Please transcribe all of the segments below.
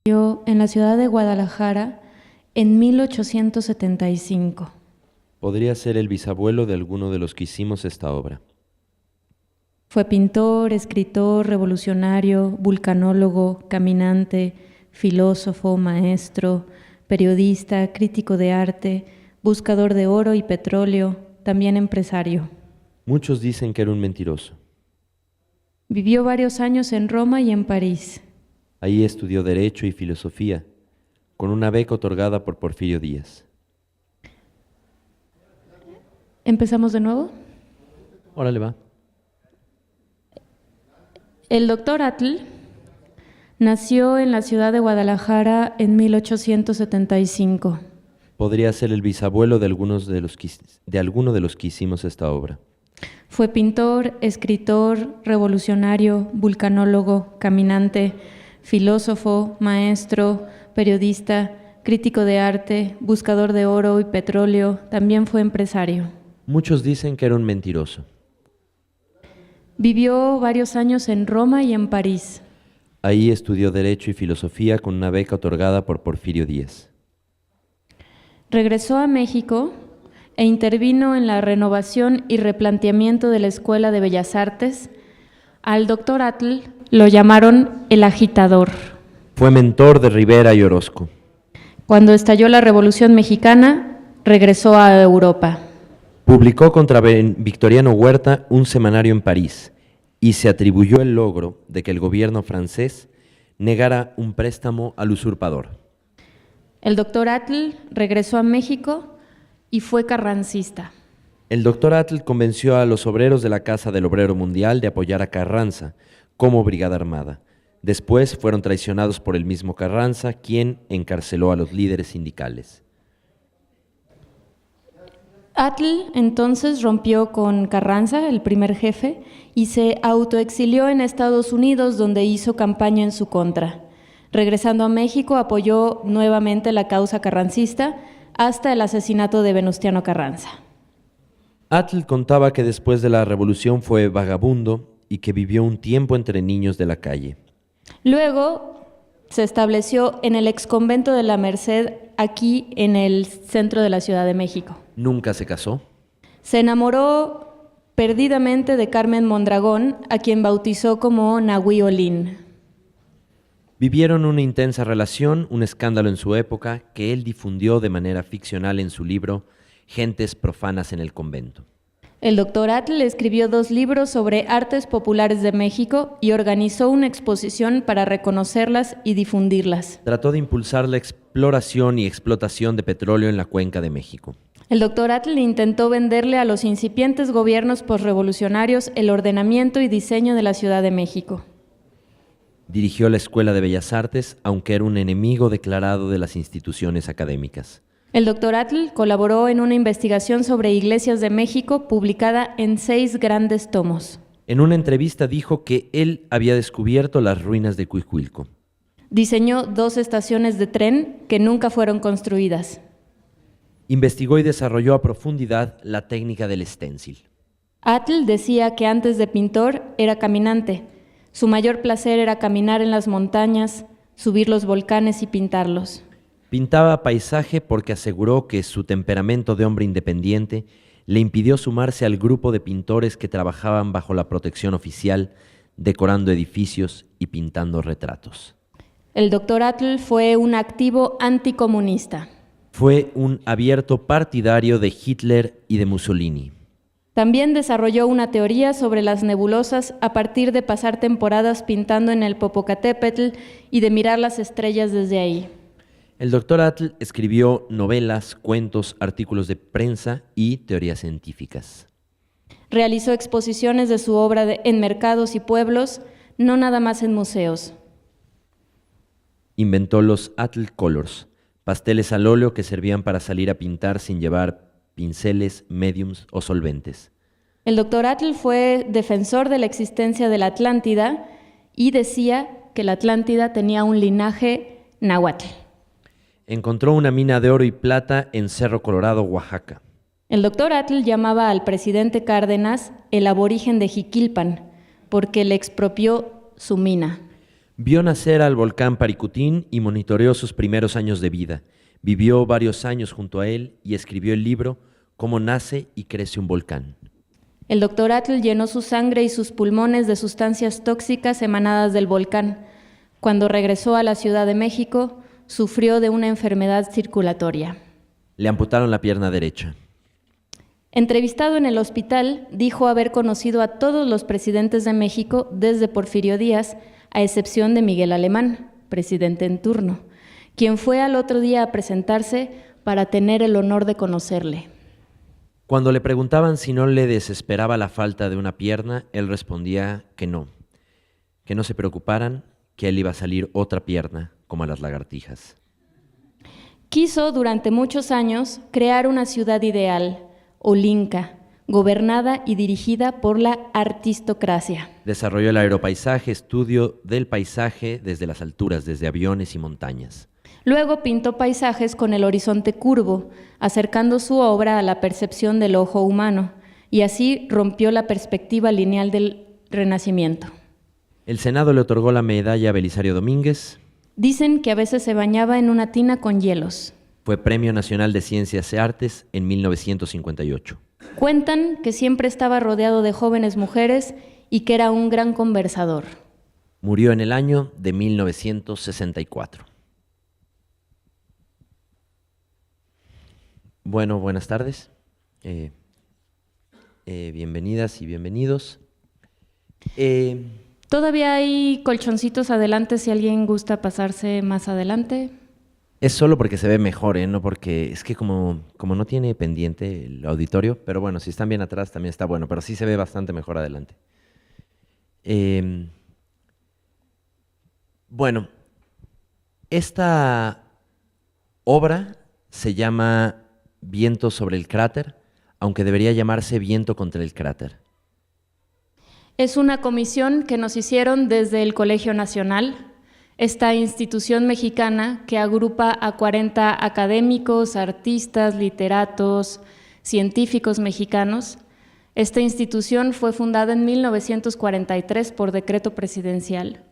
En la ciudad de Guadalajara en 1875. Podría ser el bisabuelo de alguno de los que hicimos esta obra. Fue pintor, escritor, revolucionario, vulcanólogo, caminante, filósofo, maestro, periodista, crítico de arte, buscador de oro y petróleo, también empresario. Muchos dicen que era un mentiroso. Vivió varios años en Roma y en París. Ahí estudió Derecho y Filosofía, con una beca otorgada por Porfirio Díaz. ¿Empezamos de nuevo? Órale, va. El doctor Atl nació en la ciudad de Guadalajara en 1875. Podría ser el bisabuelo de alguno de los que hicimos esta obra. Fue pintor, escritor, revolucionario, vulcanólogo, caminante, filósofo, maestro, periodista, crítico de arte, buscador de oro y petróleo, también fue empresario. Muchos dicen que era un mentiroso. Vivió varios años en Roma y en París. Ahí estudió Derecho y Filosofía con una beca otorgada por Porfirio Díaz. Regresó a México e intervino en la renovación y replanteamiento de la Escuela de Bellas Artes. Al doctor Atl lo llamaron el agitador. Fue mentor de Rivera y Orozco. Cuando estalló la Revolución Mexicana, regresó a Europa. Publicó contra Victoriano Huerta un semanario en París y se atribuyó el logro de que el gobierno francés negara un préstamo al usurpador. El doctor Atl regresó a México y fue carrancista. El doctor Atl convenció a los obreros de la Casa del Obrero Mundial de apoyar a Carranza como brigada armada. Después fueron traicionados por el mismo Carranza, quien encarceló a los líderes sindicales. Atl entonces rompió con Carranza, el primer jefe, y se autoexilió en Estados Unidos, donde hizo campaña en su contra. Regresando a México, apoyó nuevamente la causa carrancista hasta el asesinato de Venustiano Carranza. Atl contaba que después de la revolución fue vagabundo y que vivió un tiempo entre niños de la calle. Luego se estableció en el exconvento de la Merced, aquí en el centro de la Ciudad de México. Nunca se casó. Se enamoró perdidamente de Carmen Mondragón, a quien bautizó como Nahui Olin. Vivieron una intensa relación, un escándalo en su época, que él difundió de manera ficcional en su libro Gentes profanas en el convento. El doctor Atl escribió 2 libros sobre artes populares de México y organizó una exposición para reconocerlas y difundirlas. Trató de impulsar la exploración y explotación de petróleo en la cuenca de México. El doctor Atl intentó venderle a los incipientes gobiernos posrevolucionarios el ordenamiento y diseño de la Ciudad de México. Dirigió la Escuela de Bellas Artes, aunque era un enemigo declarado de las instituciones académicas. El doctor Atl colaboró en una investigación sobre iglesias de México publicada en 6 grandes tomos. En una entrevista dijo que él había descubierto las ruinas de Cuicuilco. Diseñó 2 estaciones de tren que nunca fueron construidas. Investigó y desarrolló a profundidad la técnica del esténcil. Atl decía que antes de pintor era caminante. Su mayor placer era caminar en las montañas, subir los volcanes y pintarlos. Pintaba paisaje porque aseguró que su temperamento de hombre independiente le impidió sumarse al grupo de pintores que trabajaban bajo la protección oficial, decorando edificios y pintando retratos. El doctor Atl fue un activo anticomunista. Fue un abierto partidario de Hitler y de Mussolini. También desarrolló una teoría sobre las nebulosas a partir de pasar temporadas pintando en el Popocatépetl y de mirar las estrellas desde ahí. El doctor Atl escribió novelas, cuentos, artículos de prensa y teorías científicas. Realizó exposiciones de su obra en mercados y pueblos, no nada más en museos. Inventó los Atl Colors, pasteles al óleo que servían para salir a pintar sin llevar pinceles, mediums o solventes. El doctor Atl fue defensor de la existencia de la Atlántida y decía que la Atlántida tenía un linaje náhuatl. Encontró una mina de oro y plata en Cerro Colorado, Oaxaca. El doctor Atl llamaba al presidente Cárdenas el aborigen de Jiquilpan, porque le expropió su mina. Vio nacer al volcán Paricutín y monitoreó sus primeros años de vida. Vivió varios años junto a él y escribió el libro Cómo nace y crece un volcán. El doctor Atl llenó su sangre y sus pulmones de sustancias tóxicas emanadas del volcán. Cuando regresó a la Ciudad de México, sufrió de una enfermedad circulatoria. Le amputaron la pierna derecha. Entrevistado en el hospital, dijo haber conocido a todos los presidentes de México desde Porfirio Díaz, a excepción de Miguel Alemán, presidente en turno, quien fue al otro día a presentarse para tener el honor de conocerle. Cuando le preguntaban si no le desesperaba la falta de una pierna, él respondía que no se preocuparan, que a él iba a salir otra pierna, como a las lagartijas. Quiso durante muchos años crear una ciudad ideal, Olinca, gobernada y dirigida por la artistocracia. Desarrolló el aeropaisaje, estudio del paisaje desde las alturas, desde aviones y montañas. Luego pintó paisajes con el horizonte curvo, acercando su obra a la percepción del ojo humano, y así rompió la perspectiva lineal del Renacimiento. El Senado le otorgó la medalla a Belisario Domínguez. Dicen que a veces se bañaba en una tina con hielos. Fue Premio Nacional de Ciencias y Artes en 1958. Cuentan que siempre estaba rodeado de jóvenes mujeres y que era un gran conversador. Murió en el año de 1964. Bueno, buenas tardes. Bienvenidas y bienvenidos. Todavía hay colchoncitos adelante si alguien gusta pasarse más adelante. Es solo porque se ve mejor, no porque es que como no tiene pendiente el auditorio, pero bueno, si están bien atrás también está bueno, pero sí se ve bastante mejor adelante. Bueno, esta obra se llama Viento sobre el cráter, aunque debería llamarse Viento contra el cráter. Es una comisión que nos hicieron desde el Colegio Nacional, esta institución mexicana que agrupa a 40 académicos, artistas, literatos, científicos mexicanos. Esta institución fue fundada en 1943 por decreto presidencial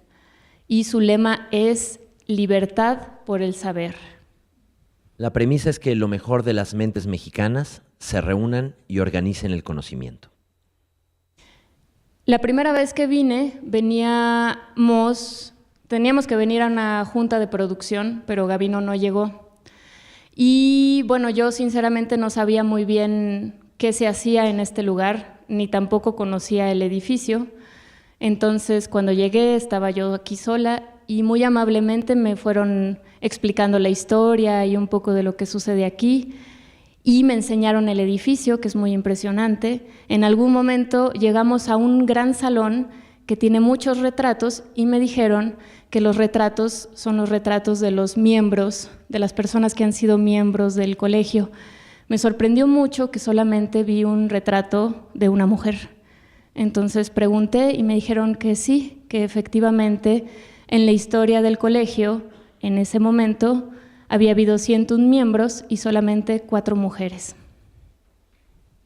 y su lema es Libertad por el saber. La premisa es que lo mejor de las mentes mexicanas se reúnan y organicen el conocimiento. La primera vez que teníamos que venir a una junta de producción, pero Gabino no llegó. Y bueno, yo sinceramente no sabía muy bien qué se hacía en este lugar, ni tampoco conocía el edificio. Entonces, cuando llegué, estaba yo aquí sola y muy amablemente me fueron explicando la historia y un poco de lo que sucede aquí. Y me enseñaron el edificio, que es muy impresionante. En algún momento llegamos a un gran salón que tiene muchos retratos y me dijeron que los retratos son los retratos de los miembros, de las personas que han sido miembros del colegio. Me sorprendió mucho que solamente vi un retrato de una mujer. Entonces pregunté y me dijeron que sí, que efectivamente en la historia del colegio, en ese momento, había habido 101 miembros y solamente 4 mujeres.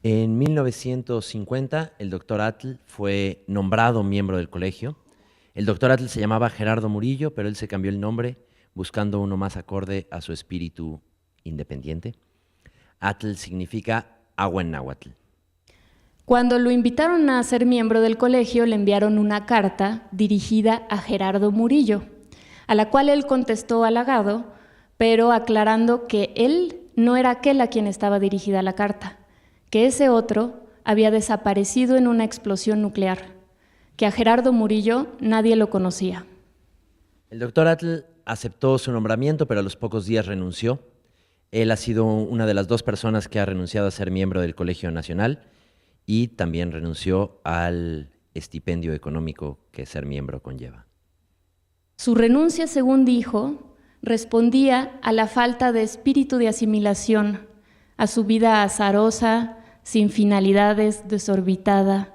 En 1950, el doctor Atl fue nombrado miembro del colegio. El doctor Atl se llamaba Gerardo Murillo, pero él se cambió el nombre buscando uno más acorde a su espíritu independiente. Atl significa agua en náhuatl. Cuando lo invitaron a ser miembro del colegio, le enviaron una carta dirigida a Gerardo Murillo, a la cual él contestó halagado, pero aclarando que él no era aquel a quien estaba dirigida la carta, que ese otro había desaparecido en una explosión nuclear, que a Gerardo Murillo nadie lo conocía. El doctor Atl aceptó su nombramiento, pero a los pocos días renunció. Él ha sido una de las 2 personas que ha renunciado a ser miembro del Colegio Nacional y también renunció al estipendio económico que ser miembro conlleva. Su renuncia, según dijo, respondía a la falta de espíritu de asimilación, a su vida azarosa, sin finalidades, desorbitada,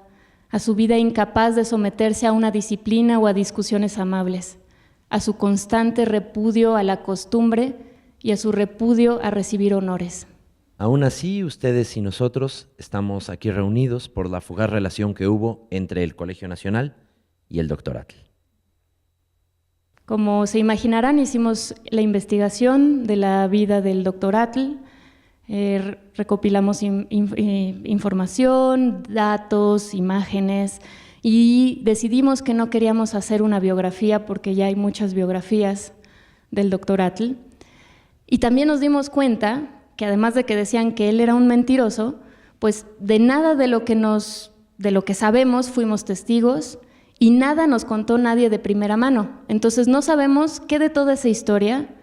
a su vida incapaz de someterse a una disciplina o a discusiones amables, a su constante repudio a la costumbre y a su repudio a recibir honores. Aún así, ustedes y nosotros estamos aquí reunidos por la fugaz relación que hubo entre el Colegio Nacional y el doctor Atl. Como se imaginarán, hicimos la investigación de la vida del Dr. Atl, recopilamos información, datos, imágenes, y decidimos que no queríamos hacer una biografía porque ya hay muchas biografías del Dr. Atl. Y también nos dimos cuenta que además de que decían que él era un mentiroso, pues de nada de lo que sabemos fuimos testigos y nada nos contó nadie de primera mano. Entonces no sabemos qué de toda esa historia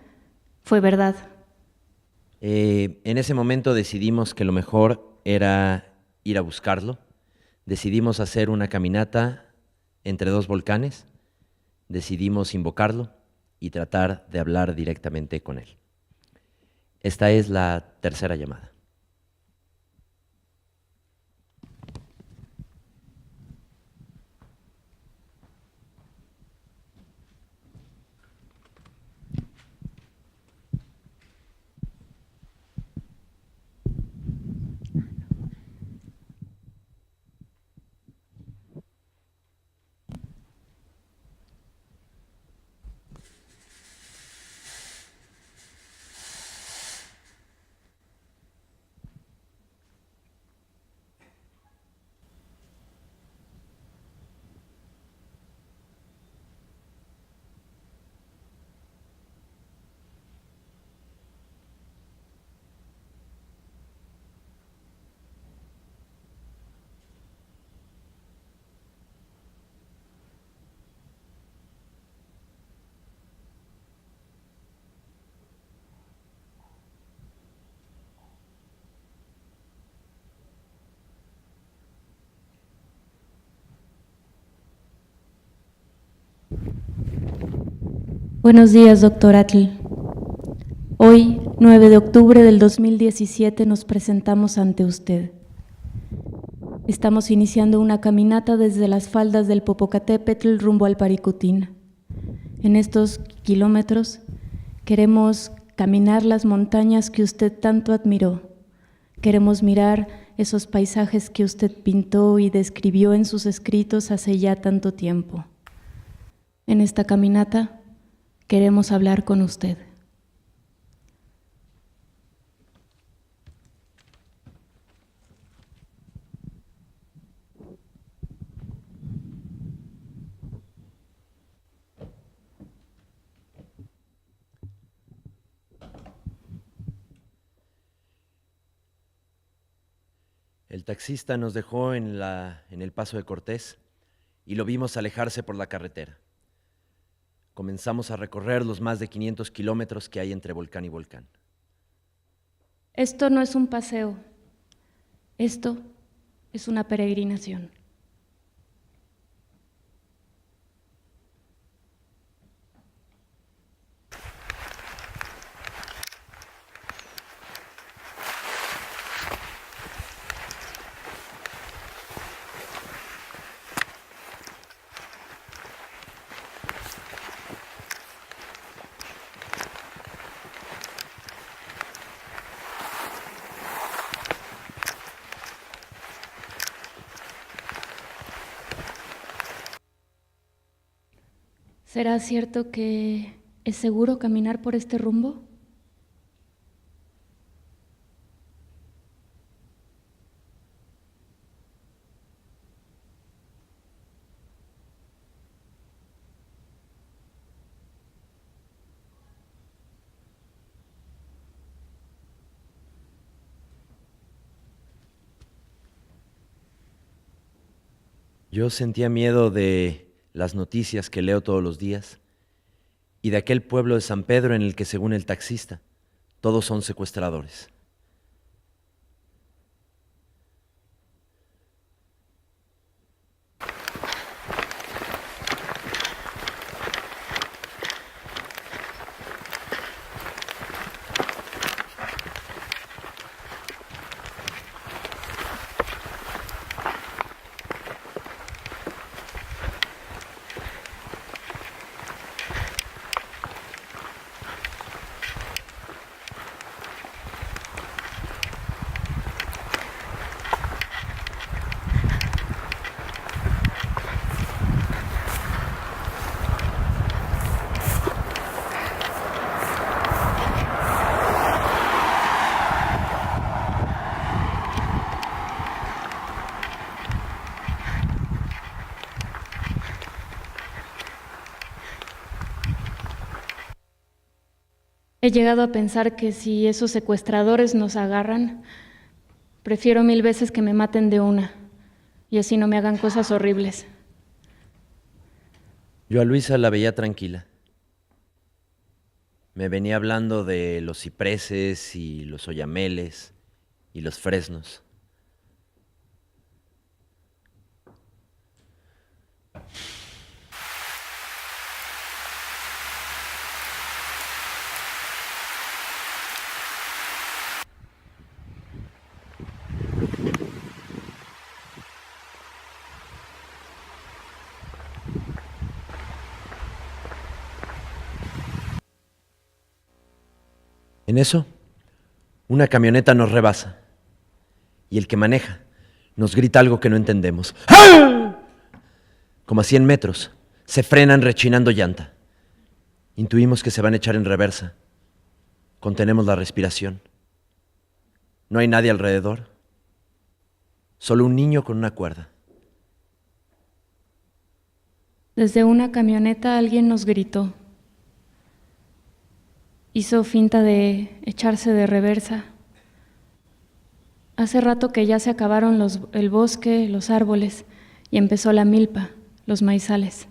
fue verdad. En ese momento decidimos que lo mejor era ir a buscarlo. Decidimos hacer una caminata entre dos volcanes. Decidimos invocarlo y tratar de hablar directamente con él. Esta es la tercera llamada. Buenos días, Dr. Atl. Hoy, 9 de octubre del 2017, nos presentamos ante usted. Estamos iniciando una caminata desde las faldas del Popocatépetl rumbo al Paricutín. En estos kilómetros queremos caminar las montañas que usted tanto admiró. Queremos mirar esos paisajes que usted pintó y describió en sus escritos hace ya tanto tiempo. En esta caminata queremos hablar con usted. El taxista nos dejó en el Paso de Cortés y lo vimos alejarse por la carretera. Comenzamos a recorrer los más de 500 kilómetros que hay entre volcán y volcán. Esto no es un paseo, esto es una peregrinación. ¿Será cierto que es seguro caminar por este rumbo? Yo sentía miedo de las noticias que leo todos los días y de aquel pueblo de San Pedro en el que, según el taxista, todos son secuestradores. He llegado a pensar que si esos secuestradores nos agarran, prefiero 1000 veces que me maten de una y así no me hagan cosas horribles. Yo a Luisa la veía tranquila. Me venía hablando de los cipreses y los oyameles y los fresnos. En eso, una camioneta nos rebasa y el que maneja nos grita algo que no entendemos. ¡Ah! Como a 100 metros, se frenan rechinando llanta. Intuimos que se van a echar en reversa. Contenemos la respiración. No hay nadie alrededor, solo un niño con una cuerda. Desde una camioneta alguien nos gritó. Hizo finta de echarse de reversa. Hace rato que ya se acabaron el bosque, los árboles, y empezó la milpa, los maizales.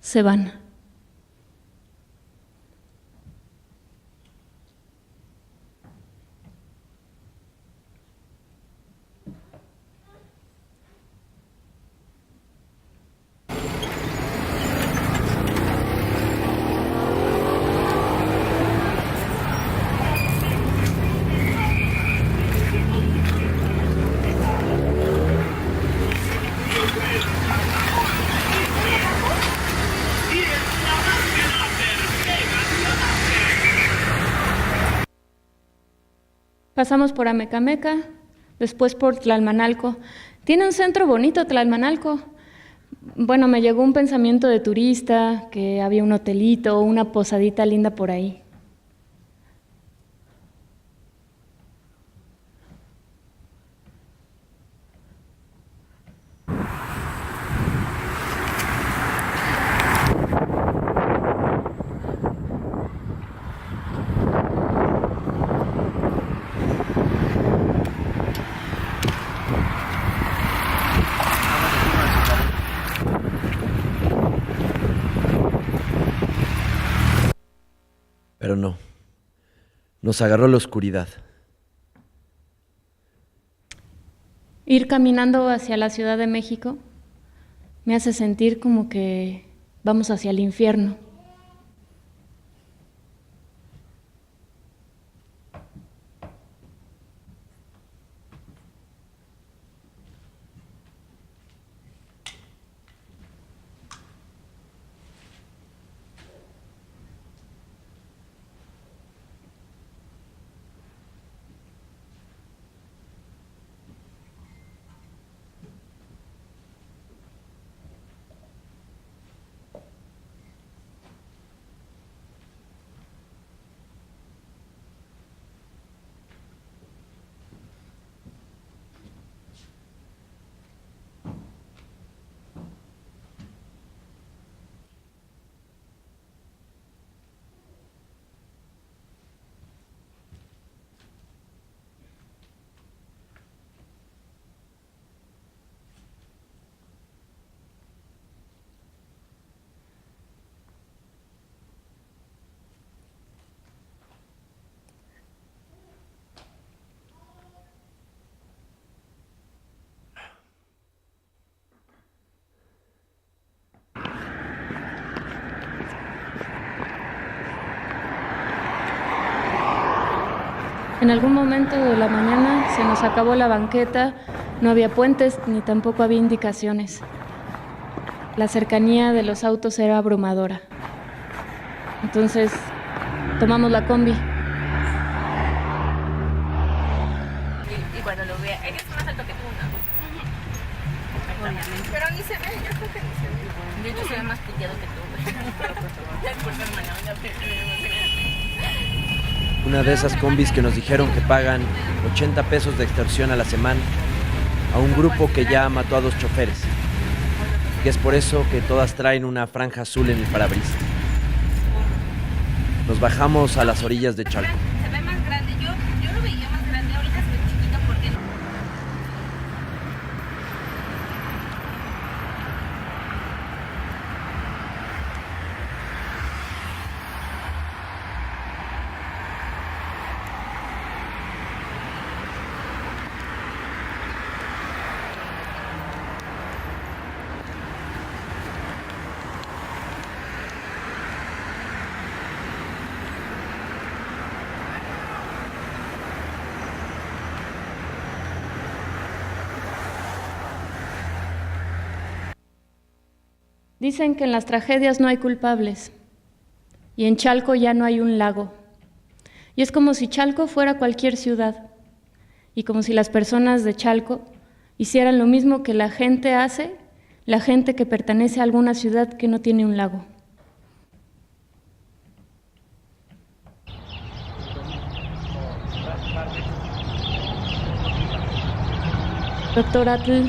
Se van. Pasamos por Amecameca, después por Tlalmanalco. Tiene un centro bonito, Tlalmanalco. Bueno, me llegó un pensamiento de turista, que había un hotelito, una posadita linda por ahí. Pero no, nos agarró la oscuridad. Ir caminando hacia la Ciudad de México me hace sentir como que vamos hacia el infierno. En algún momento de la mañana se nos acabó la banqueta, no había puentes ni tampoco había indicaciones. La cercanía de los autos era abrumadora. Entonces tomamos la combi. Y cuando lo vea, eres más alto que tú, ¿no? Obviamente. Pero ni se ve, yo creo que ni se ve. De hecho, se ve más puteado que tú, güey. Por tu hermana, Una de esas combis que nos dijeron que pagan 80 pesos de extorsión a la semana a un grupo que ya mató a 2 choferes. Que es por eso que todas traen una franja azul en el parabrisas. Nos bajamos a las orillas de Chalco. Se ve más grande. Yo lo veía más grande. Ahorita se ve chiquito porque no. Dicen que en las tragedias no hay culpables y en Chalco ya no hay un lago. Y es como si Chalco fuera cualquier ciudad y como si las personas de Chalco hicieran lo mismo que la gente hace, la gente que pertenece a alguna ciudad que no tiene un lago. Doctor Atl,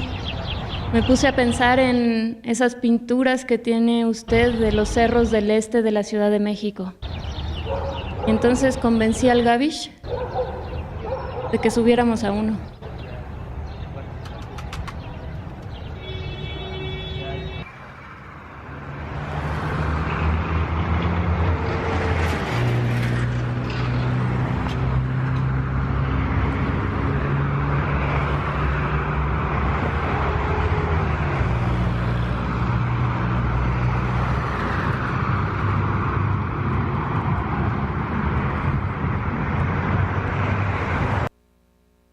me puse a pensar en esas pinturas que tiene usted de los cerros del este de la Ciudad de México. Y entonces convencí al Gavish de que subiéramos a uno.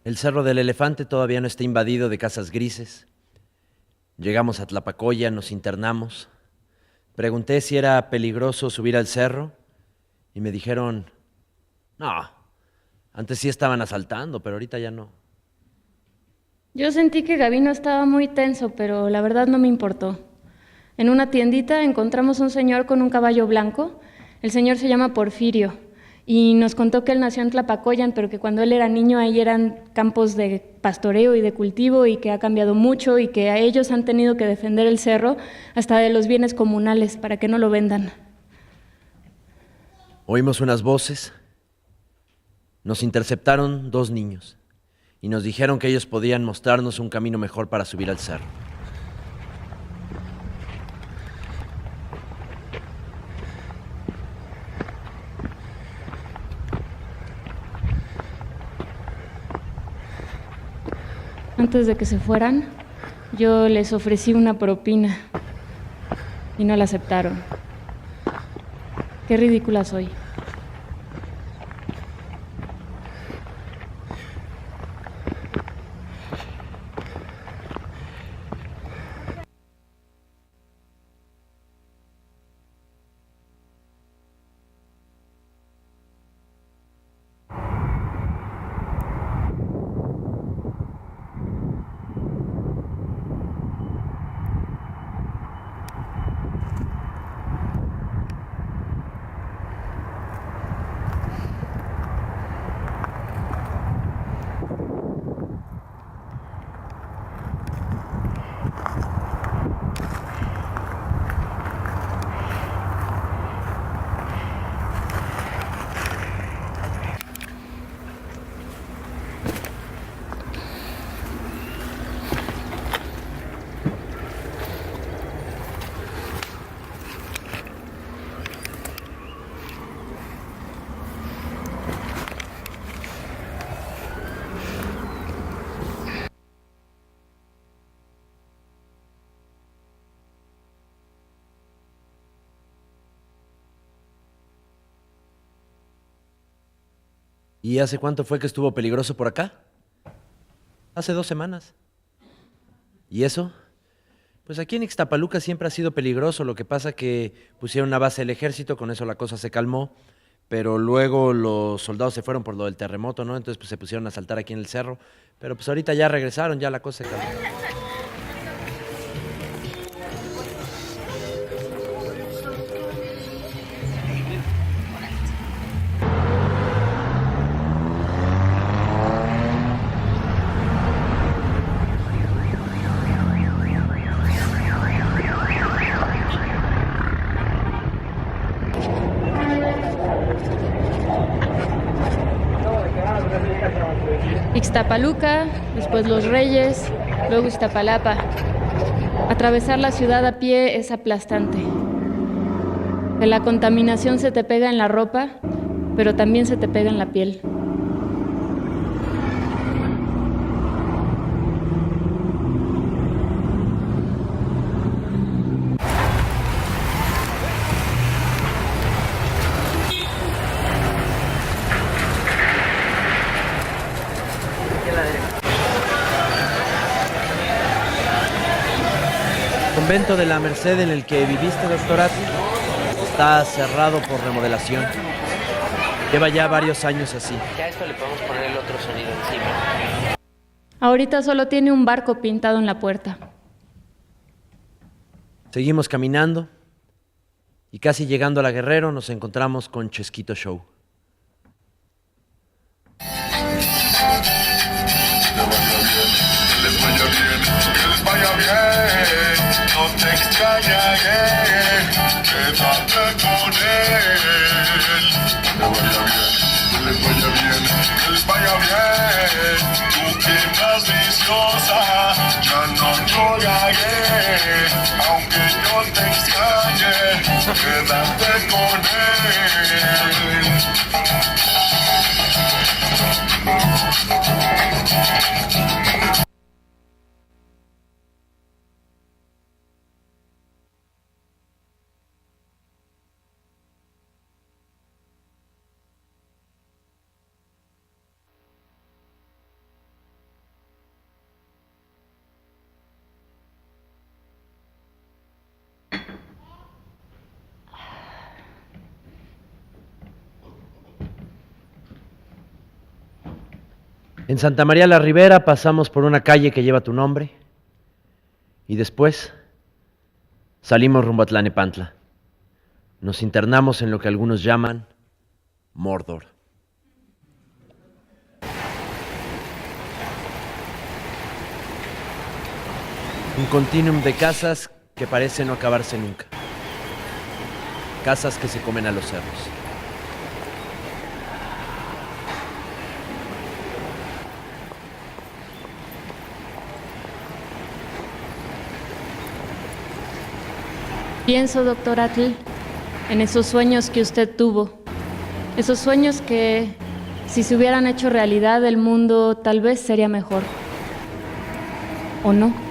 El Cerro del Elefante todavía no está invadido de casas grises. Llegamos a Tlapacoya, nos internamos. Pregunté si era peligroso subir al cerro y me dijeron, no, antes sí estaban asaltando, pero ahorita ya no. Yo sentí que Gavino estaba muy tenso, pero la verdad no me importó. En una tiendita encontramos un señor con un caballo blanco. El señor se llama Porfirio. Y nos contó que él nació en Tlapacoyan, pero que cuando él era niño ahí eran campos de pastoreo y de cultivo y que ha cambiado mucho y que a ellos han tenido que defender el cerro hasta de los bienes comunales para que no lo vendan. Oímos unas voces. Nos interceptaron 2 niños y nos dijeron que ellos podían mostrarnos un camino mejor para subir al cerro. Antes de que se fueran, yo les ofrecí una propina y no la aceptaron. Qué ridícula soy. ¿Y hace cuánto fue que estuvo peligroso por acá? Hace 2 semanas. ¿Y eso? Pues aquí en Ixtapaluca siempre ha sido peligroso, lo que pasa que pusieron una base del ejército, con eso la cosa se calmó, pero luego los soldados se fueron por lo del terremoto, ¿no? Entonces pues se pusieron a asaltar aquí en el cerro, pero pues ahorita ya regresaron, ya la cosa se calmó. Ixtapaluca, después Los Reyes, luego Iztapalapa. Atravesar la ciudad a pie es aplastante. La contaminación se te pega en la ropa, pero también se te pega en la piel. El convento de la Merced en el que viviste, doctor Atl, está cerrado por remodelación. Lleva ya varios años así. Ya a esto le podemos poner el otro sonido encima. Ahorita solo tiene un barco pintado en la puerta. Seguimos caminando y casi llegando a La Guerrero nos encontramos con Chesquito Show. Les vaya bien, no te extrañaré, quédate con él. Les vaya bien, les vaya bien, tú que estás viciosa, ya no lloraré, aunque yo te extrañe, quédate con él. En Santa María la Ribera pasamos por una calle que lleva tu nombre y después salimos rumbo a Tlanepantla. Nos internamos en lo que algunos llaman Mordor. Un continuum de casas que parece no acabarse nunca. Casas que se comen a los cerros. Pienso, doctor Atl, en esos sueños que usted tuvo. Esos sueños que, si se hubieran hecho realidad, el mundo tal vez sería mejor. ¿O no?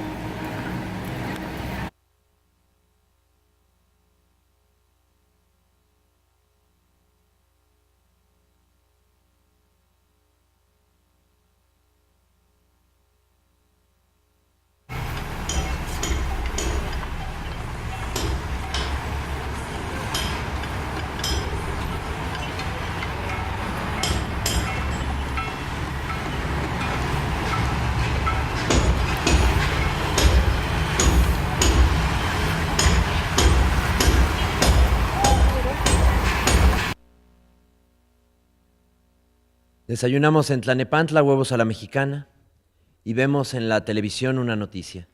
Desayunamos en Tlanepantla huevos a la mexicana y vemos en la televisión una noticia.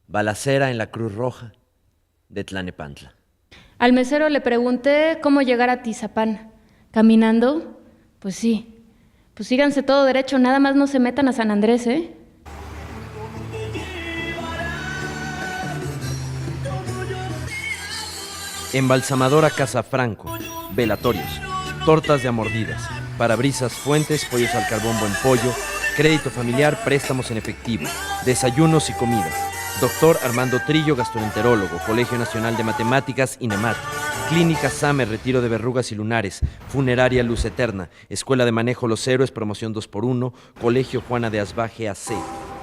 Balacera en la Cruz Roja de Tlanepantla. Al mesero le pregunté cómo llegar a Tizapán. ¿Caminando? Pues sí. Pues síganse todo derecho, nada más no se metan a San Andrés, ¿eh? Embalsamadora Casafranco, velatorios, tortas de amordidas, parabrisas, fuentes, pollos al carbón Buen Pollo, crédito familiar, préstamos en efectivo, desayunos y comidas. Doctor Armando Trillo, gastroenterólogo, Colegio Nacional de Matemáticas, INEMAT, Clínica SAME, retiro de verrugas y lunares, Funeraria Luz Eterna, Escuela de Manejo Los Héroes, promoción 2x1, Colegio Juana de Asbaje AC,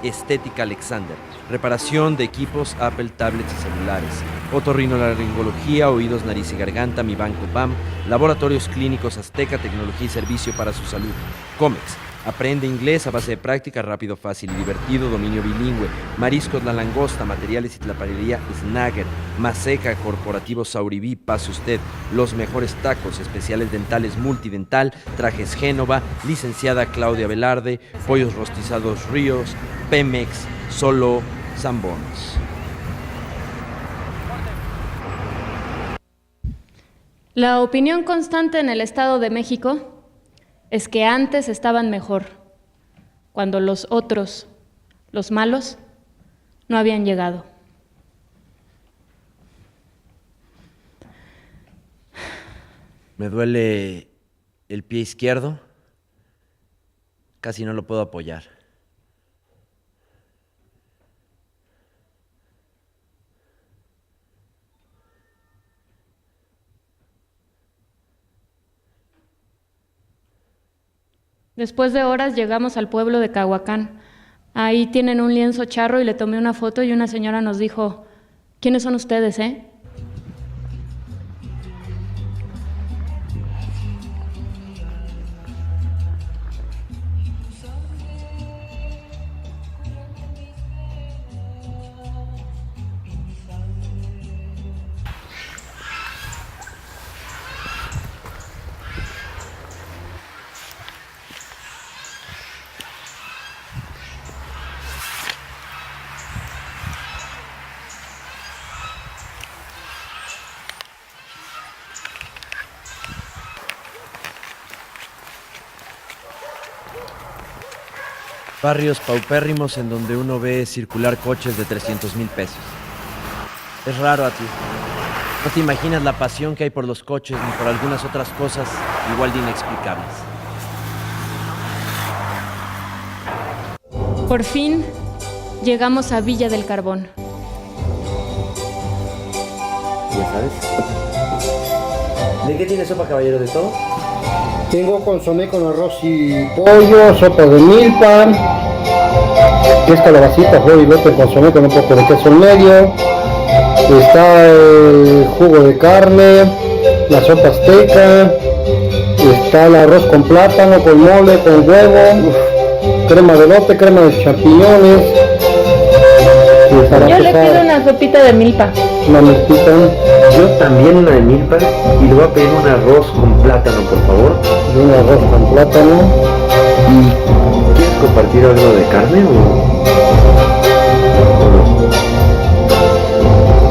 Estética Alexander, reparación de equipos Apple, tablets y celulares, otorrinolaringología, oídos, nariz y garganta, Mi Banco BAM, Laboratorios Clínicos Azteca, tecnología y servicio para su salud, Comex, aprende inglés a base de práctica, rápido, fácil y divertido, dominio bilingüe, Mariscos La Langosta, materiales y tlapalería Snagger, Maseca, Corporativo Sauribí, pase usted, los mejores tacos, especiales dentales Multidental, trajes Génova, licenciada Claudia Velarde, pollos rostizados Ríos, Pemex, Solo Zambones. La opinión constante en el Estado de México es que antes estaban mejor, cuando los otros, los malos, no habían llegado. Me duele el pie izquierdo. Casi no lo puedo apoyar. Después de horas llegamos al pueblo de Cahuacán. Ahí tienen un lienzo charro y le tomé una foto y una señora nos dijo, ¿quiénes son ustedes, eh? Barrios paupérrimos en donde uno ve circular coches de 300,000 pesos. Es raro a ti. No te imaginas la pasión que hay por los coches ni por algunas otras cosas igual de inexplicables. Por fin llegamos a Villa del Carbón. ¿Ya sabes? ¿De qué tiene sopa, caballero? ¿De todo? Tengo consomé con arroz y pollo, sopa de milpa, que es calabacita, flor y lote, consomé con un poco de queso en medio. Está el jugo de carne, la sopa azteca, está el arroz con plátano, con mole, con huevo, crema de lote, crema de champiñones. Yo le pido una sopita de milpa. Una milpita. Yo también una de milpa y le voy a pedir un arroz con plátano, por favor. Y un arroz con plátano. ¿Y quieres compartir algo de carne o no?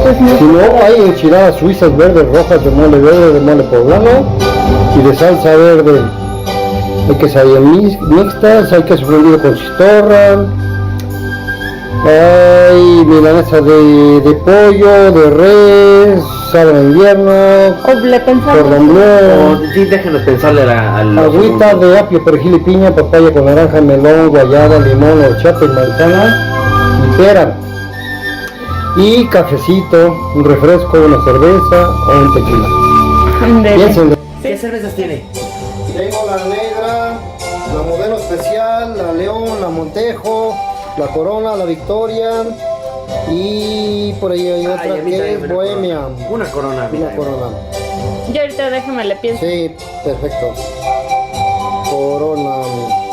Pues no. Si no, hay enchiladas suizas verdes, rojas, de mole verde, de mole poblano y de salsa verde. Hay quesadillas mixtas, hay queso fundido con chistorra. Hay milanesa de pollo, de res, sábado en invierno, cordon bleu, Sí, déjenos pensarle al... agüita de apio, perejil y piña, papaya con naranja, melón, guayaba, limón, horchata y manzana y pera. Y cafecito, un refresco, una cerveza o un tequila. Piensen. ¿Qué cervezas tiene? Tengo la negra, la modelo especial, la León, la Montejo, la Corona, la Victoria y por ahí hay otra que es Bohemia. Una Corona. Una Corona. Yo ahorita déjame le pienso. Sí, perfecto. Corona.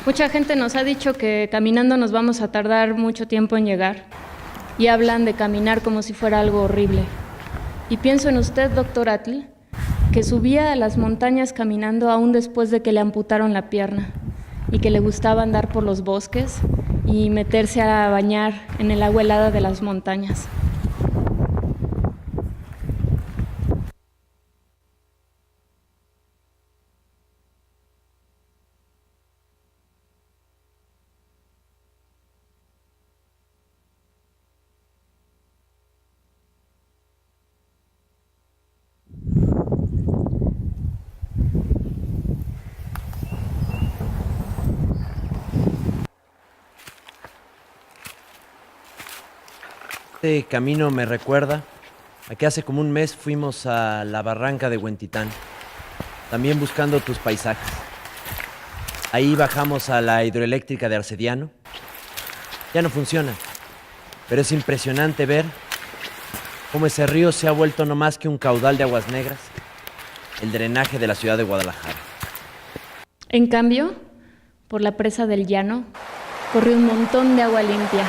Mucha gente nos ha dicho que caminando nos vamos a tardar mucho tiempo en llegar y hablan de caminar como si fuera algo horrible. Y pienso en usted, doctor Atl, que subía a las montañas caminando aún después de que le amputaron la pierna y que le gustaba andar por los bosques y meterse a bañar en el agua helada de las montañas. Este camino me recuerda a que hace como un mes fuimos a la barranca de Huentitán, también buscando tus paisajes. Ahí bajamos a la hidroeléctrica de Arcediano. Ya no funciona, pero es impresionante ver cómo ese río se ha vuelto no más que un caudal de aguas negras, el drenaje de la ciudad de Guadalajara. En cambio, por la presa del Llano, corre un montón de agua limpia.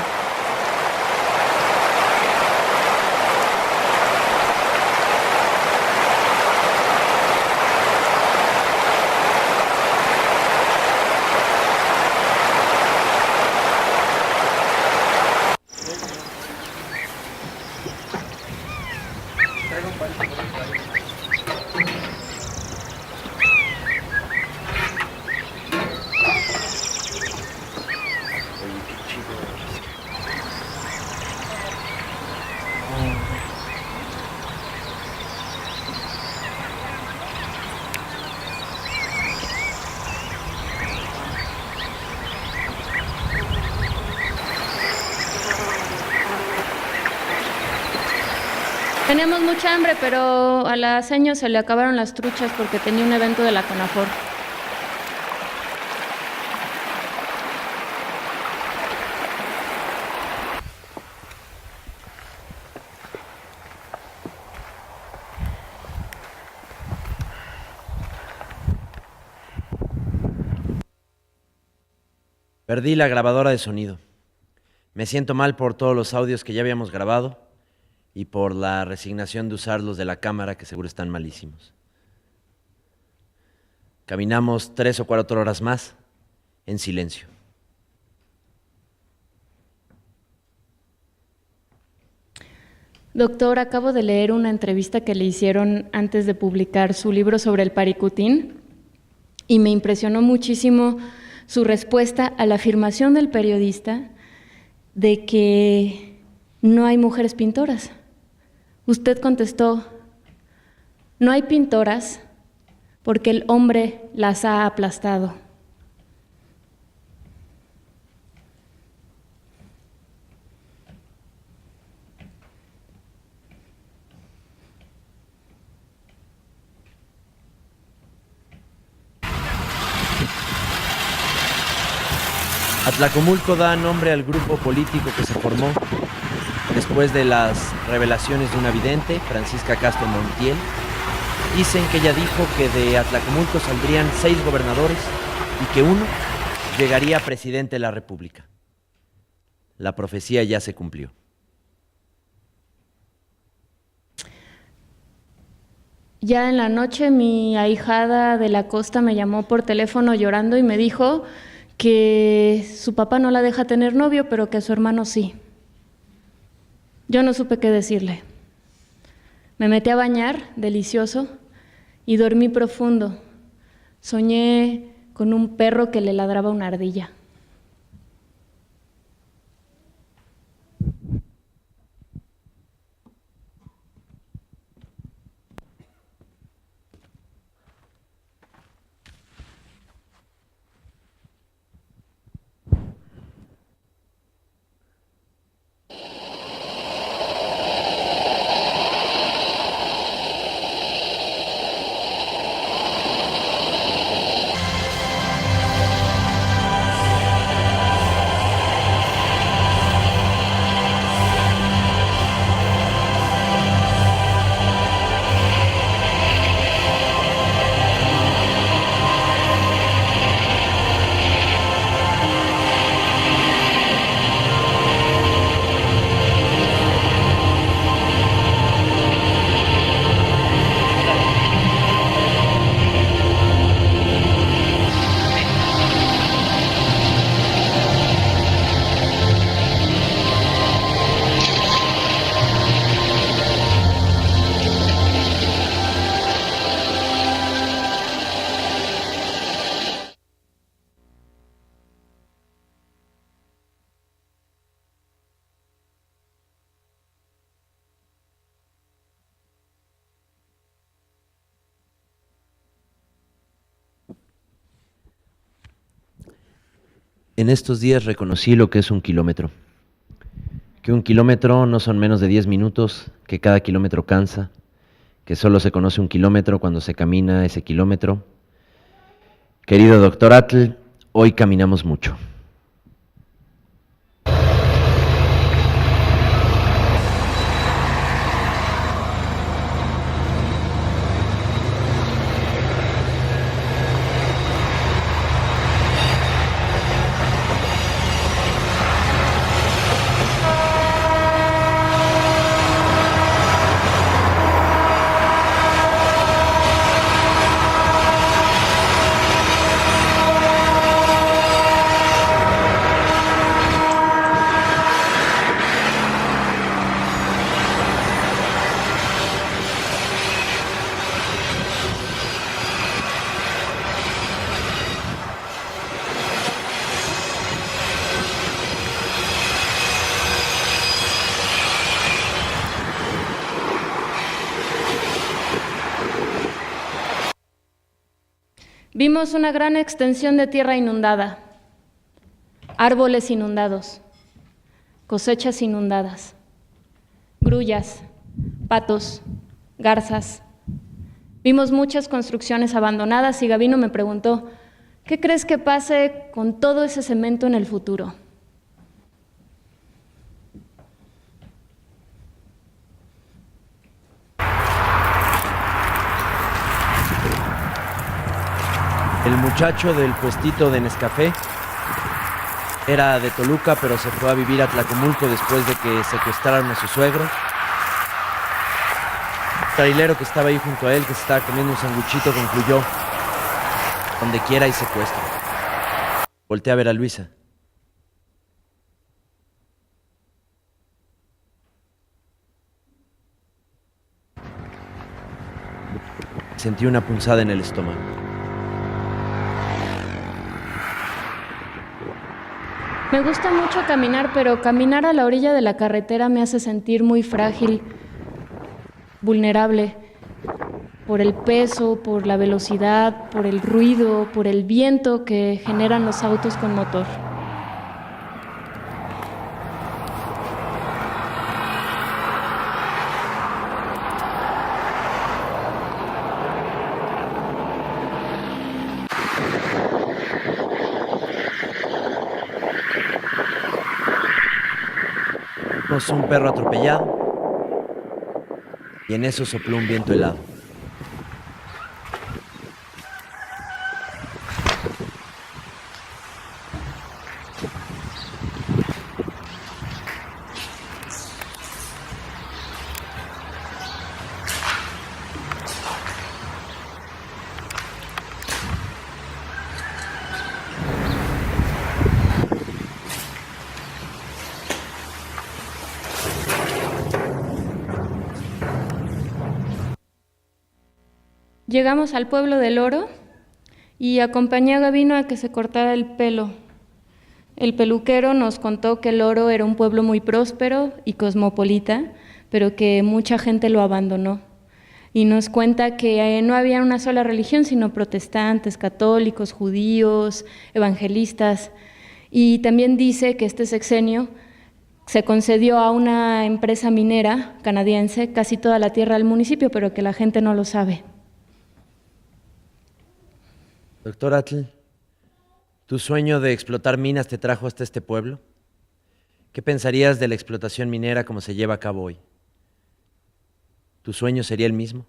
Teníamos mucha hambre, pero a la seño se le acabaron las truchas porque tenía un evento de la CONAFOR. Perdí la grabadora de sonido. Me siento mal por todos los audios que ya habíamos grabado y por la resignación de usarlos de la cámara, que seguro están malísimos. Caminamos 3 o 4 horas más en silencio. Doctor, acabo de leer una entrevista que le hicieron antes de publicar su libro sobre el Paricutín y me impresionó muchísimo su respuesta a la afirmación del periodista de que no hay mujeres pintoras. Usted contestó, no hay pintoras porque el hombre las ha aplastado. Atlacomulco da nombre al grupo político que se formó después de las revelaciones de una vidente, Francisca Castro Montiel. Dicen que ella dijo que de Atlacomulco saldrían 6 gobernadores y que uno llegaría a presidente de la República. La profecía ya se cumplió. Ya en la noche mi ahijada de la costa me llamó por teléfono llorando y me dijo que su papá no la deja tener novio, pero que a su hermano sí. Yo no supe qué decirle. Me metí a bañar, delicioso, y dormí profundo. Soñé con un perro que le ladraba a una ardilla. En estos días reconocí lo que es un kilómetro. Que un kilómetro no son menos de 10 minutos, que cada kilómetro cansa, que solo se conoce un kilómetro cuando se camina ese kilómetro. Querido doctor Atl, Hoy caminamos mucho. Vimos una gran extensión de tierra inundada, árboles inundados, cosechas inundadas, grullas, patos, garzas. Vimos muchas construcciones abandonadas y Gabino me preguntó, ¿qué crees que pase con todo ese cemento en el futuro? El muchacho del puestito de Nescafé era de Toluca, pero se fue a vivir a Tlacomulco después de que secuestraron a su suegro. El trailero que estaba ahí junto a él, que se estaba comiendo un sanguchito, concluyó: donde quiera hay secuestro. Volteé a ver a Luisa. Sentí una punzada en el estómago. Me gusta mucho caminar, pero caminar a la orilla de la carretera me hace sentir muy frágil, vulnerable, por el peso, por la velocidad, por el ruido, por el viento que generan los autos con motor. Vimos un perro atropellado y en eso sopló un viento helado. Llegamos al pueblo del Oro y acompañé a Gabino a que se cortara el pelo. El peluquero nos contó que el Oro era un pueblo muy próspero y cosmopolita, pero que mucha gente lo abandonó. Y nos cuenta que no había una sola religión, sino protestantes, católicos, judíos, evangelistas. Y también dice que este sexenio se concedió a una empresa minera canadiense casi toda la tierra del municipio, pero que la gente no lo sabe. Doctor Atl, ¿tu sueño de explotar minas te trajo hasta este pueblo? ¿Qué pensarías de la explotación minera como se lleva a cabo hoy? ¿Tu sueño sería el mismo?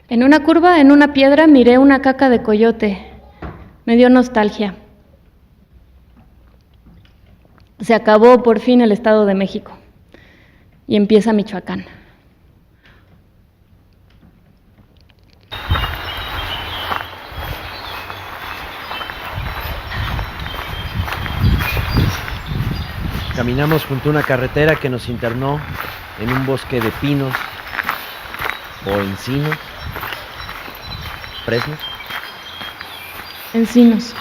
En una curva, en una piedra, miré una caca de coyote. Me dio nostalgia. Se acabó por fin el Estado de México y empieza Michoacán. Caminamos junto a una carretera que nos internó en un bosque de pinos o encinos, fresnos. Encinos.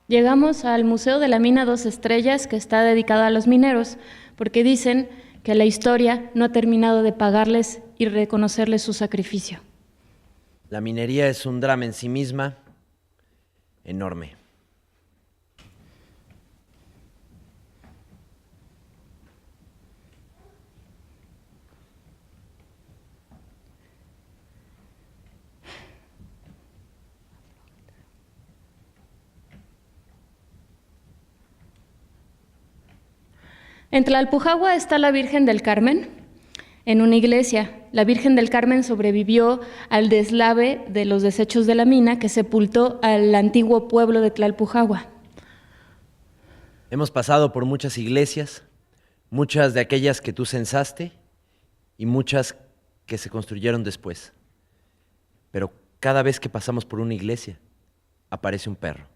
Llegamos al Museo de la Mina Dos Estrellas, que está dedicado a los mineros, porque dicen que la historia no ha terminado de pagarles y reconocerles su sacrificio. La minería es un drama en sí misma enorme. En Tlalpujahua está la Virgen del Carmen, en una iglesia. La Virgen del Carmen sobrevivió al deslave de los desechos de la mina que sepultó al antiguo pueblo de Tlalpujahua. Hemos pasado por muchas iglesias, muchas de aquellas que tú censaste y muchas que se construyeron después. Pero cada vez que pasamos por una iglesia, aparece un perro.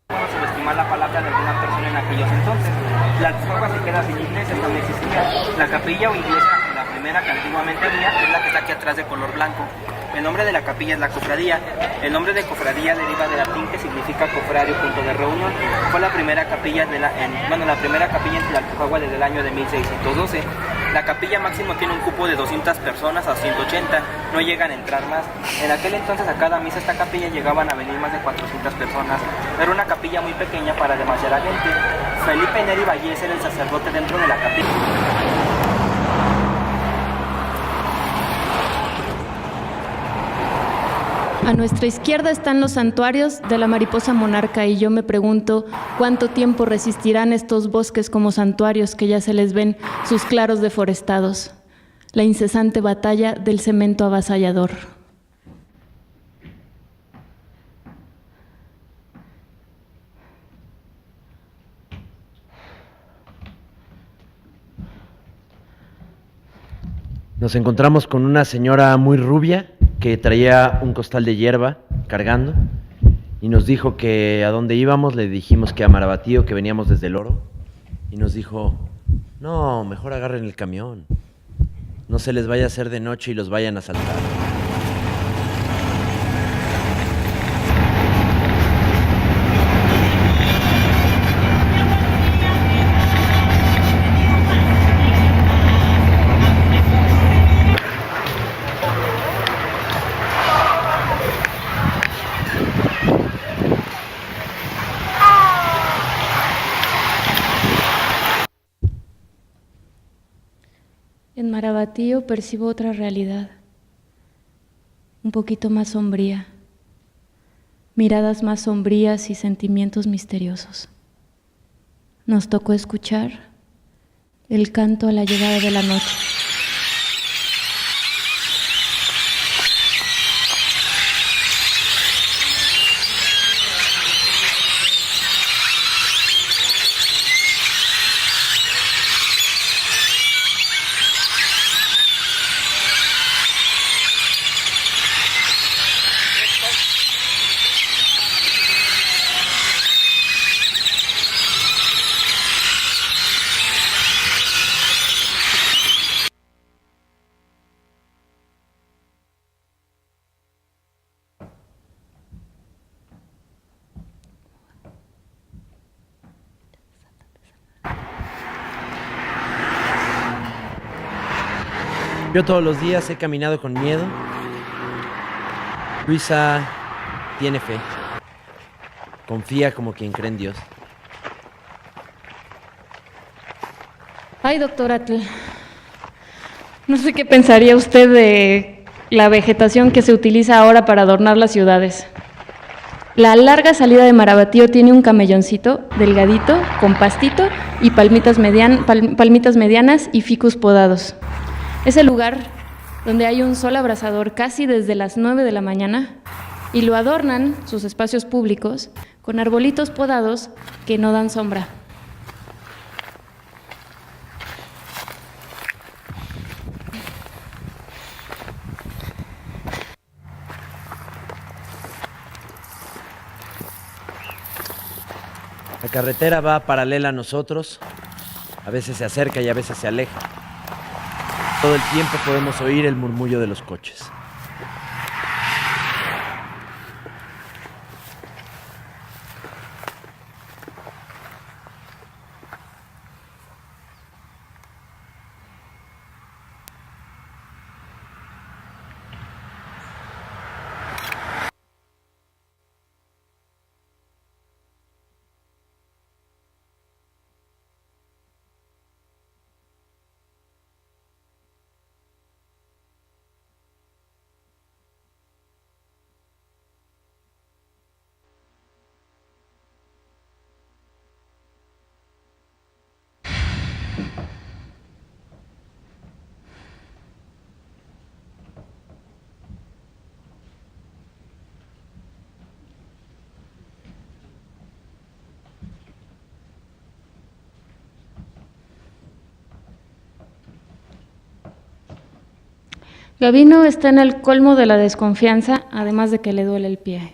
Subestimar la palabra de alguna persona en aquellos entonces. La Tlalpujahua se queda sin iglesia, esta no existía. La capilla o iglesia, la primera que antiguamente había, es la que está aquí atrás de color blanco. El nombre de la capilla es la cofradía. El nombre de cofradía deriva del latín que significa cofradio, punto de reunión. Fue la primera capilla la primera capilla en Tlalpujahua desde el año de 1612. La capilla máximo tiene un cupo de 200 personas a 180, no llegan a entrar más. En aquel entonces a cada misa esta capilla llegaban a venir más de 400 personas. Era una capilla muy pequeña para demasiada gente. Felipe Neri Vallés era el sacerdote dentro de la capilla. A nuestra izquierda están los santuarios de la mariposa monarca y yo me pregunto cuánto tiempo resistirán estos bosques como santuarios que ya se les ven sus claros deforestados. La incesante batalla del cemento avasallador. Nos encontramos con una señora muy rubia que traía un costal de hierba cargando y nos dijo que a dónde íbamos. Le dijimos que a Marabatío, que veníamos desde el Oro, y nos dijo, no, mejor agarren el camión, no se les vaya a hacer de noche y los vayan a asaltar. En Marabatío percibo otra realidad, un poquito más sombría, miradas más sombrías y sentimientos misteriosos. Nos tocó escuchar el canto a la llegada de la noche. Yo todos los días he caminado con miedo. Luisa tiene fe. Confía como quien cree en Dios. Ay, doctor Atl, no sé qué pensaría usted de la vegetación que se utiliza ahora para adornar las ciudades. La larga salida de Marabatío tiene un camelloncito delgadito, con pastito y palmitas medianas y ficus podados. Es el lugar donde hay un sol abrasador casi desde las 9 de la mañana y lo adornan sus espacios públicos con arbolitos podados que no dan sombra. La carretera va paralela a nosotros, a veces se acerca y a veces se aleja. Todo el tiempo podemos oír el murmullo de los coches. Gavino está en el colmo de la desconfianza, además de que le duele el pie.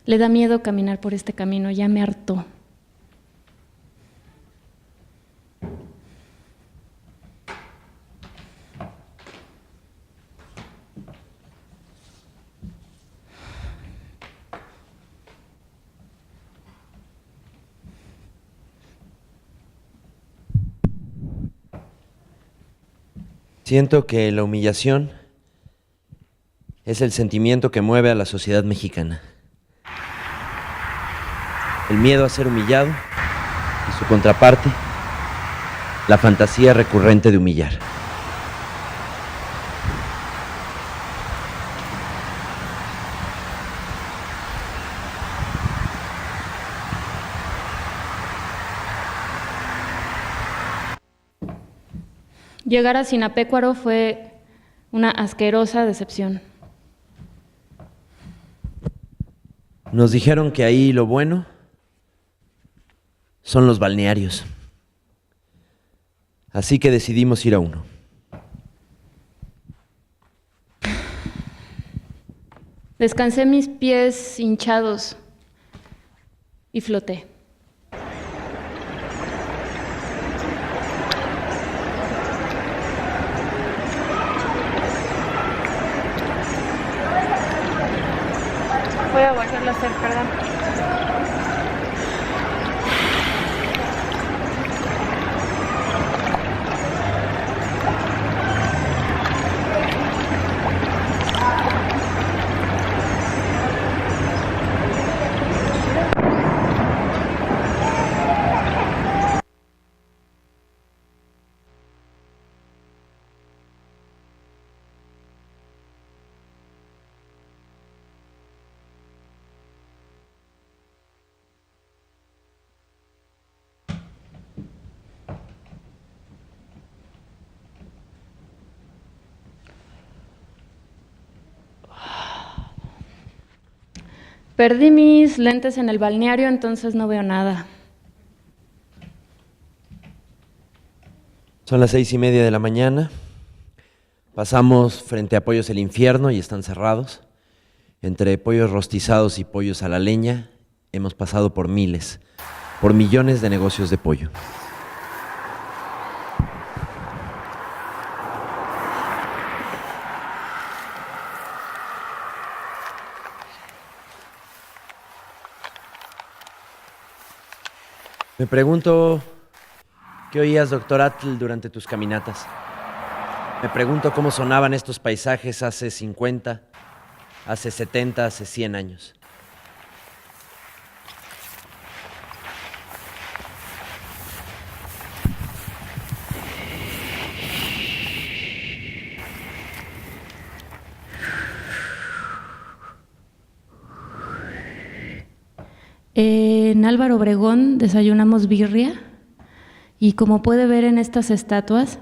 Le da miedo caminar por este camino, ya me hartó. Siento que la humillación es el sentimiento que mueve a la sociedad mexicana. El miedo a ser humillado y su contraparte, la fantasía recurrente de humillar. Llegar a Sinapecuaro fue una asquerosa decepción. Nos dijeron que ahí lo bueno son los balnearios. Así que decidimos ir a uno. Descansé mis pies hinchados y floté. Voy a bajar la perdón. Perdí mis lentes en el balneario, entonces no veo nada. Son las 6:30 de la mañana. Pasamos frente a Pollos El Infierno y están cerrados. Entre pollos rostizados y pollos a la leña, hemos pasado por miles, por millones de negocios de pollo. Me pregunto, ¿qué oías, doctor Atl, durante tus caminatas? Me pregunto cómo sonaban estos paisajes hace 50, hace 70, hace 100 años. En Álvaro Obregón desayunamos birria y, como puede ver en estas estatuas,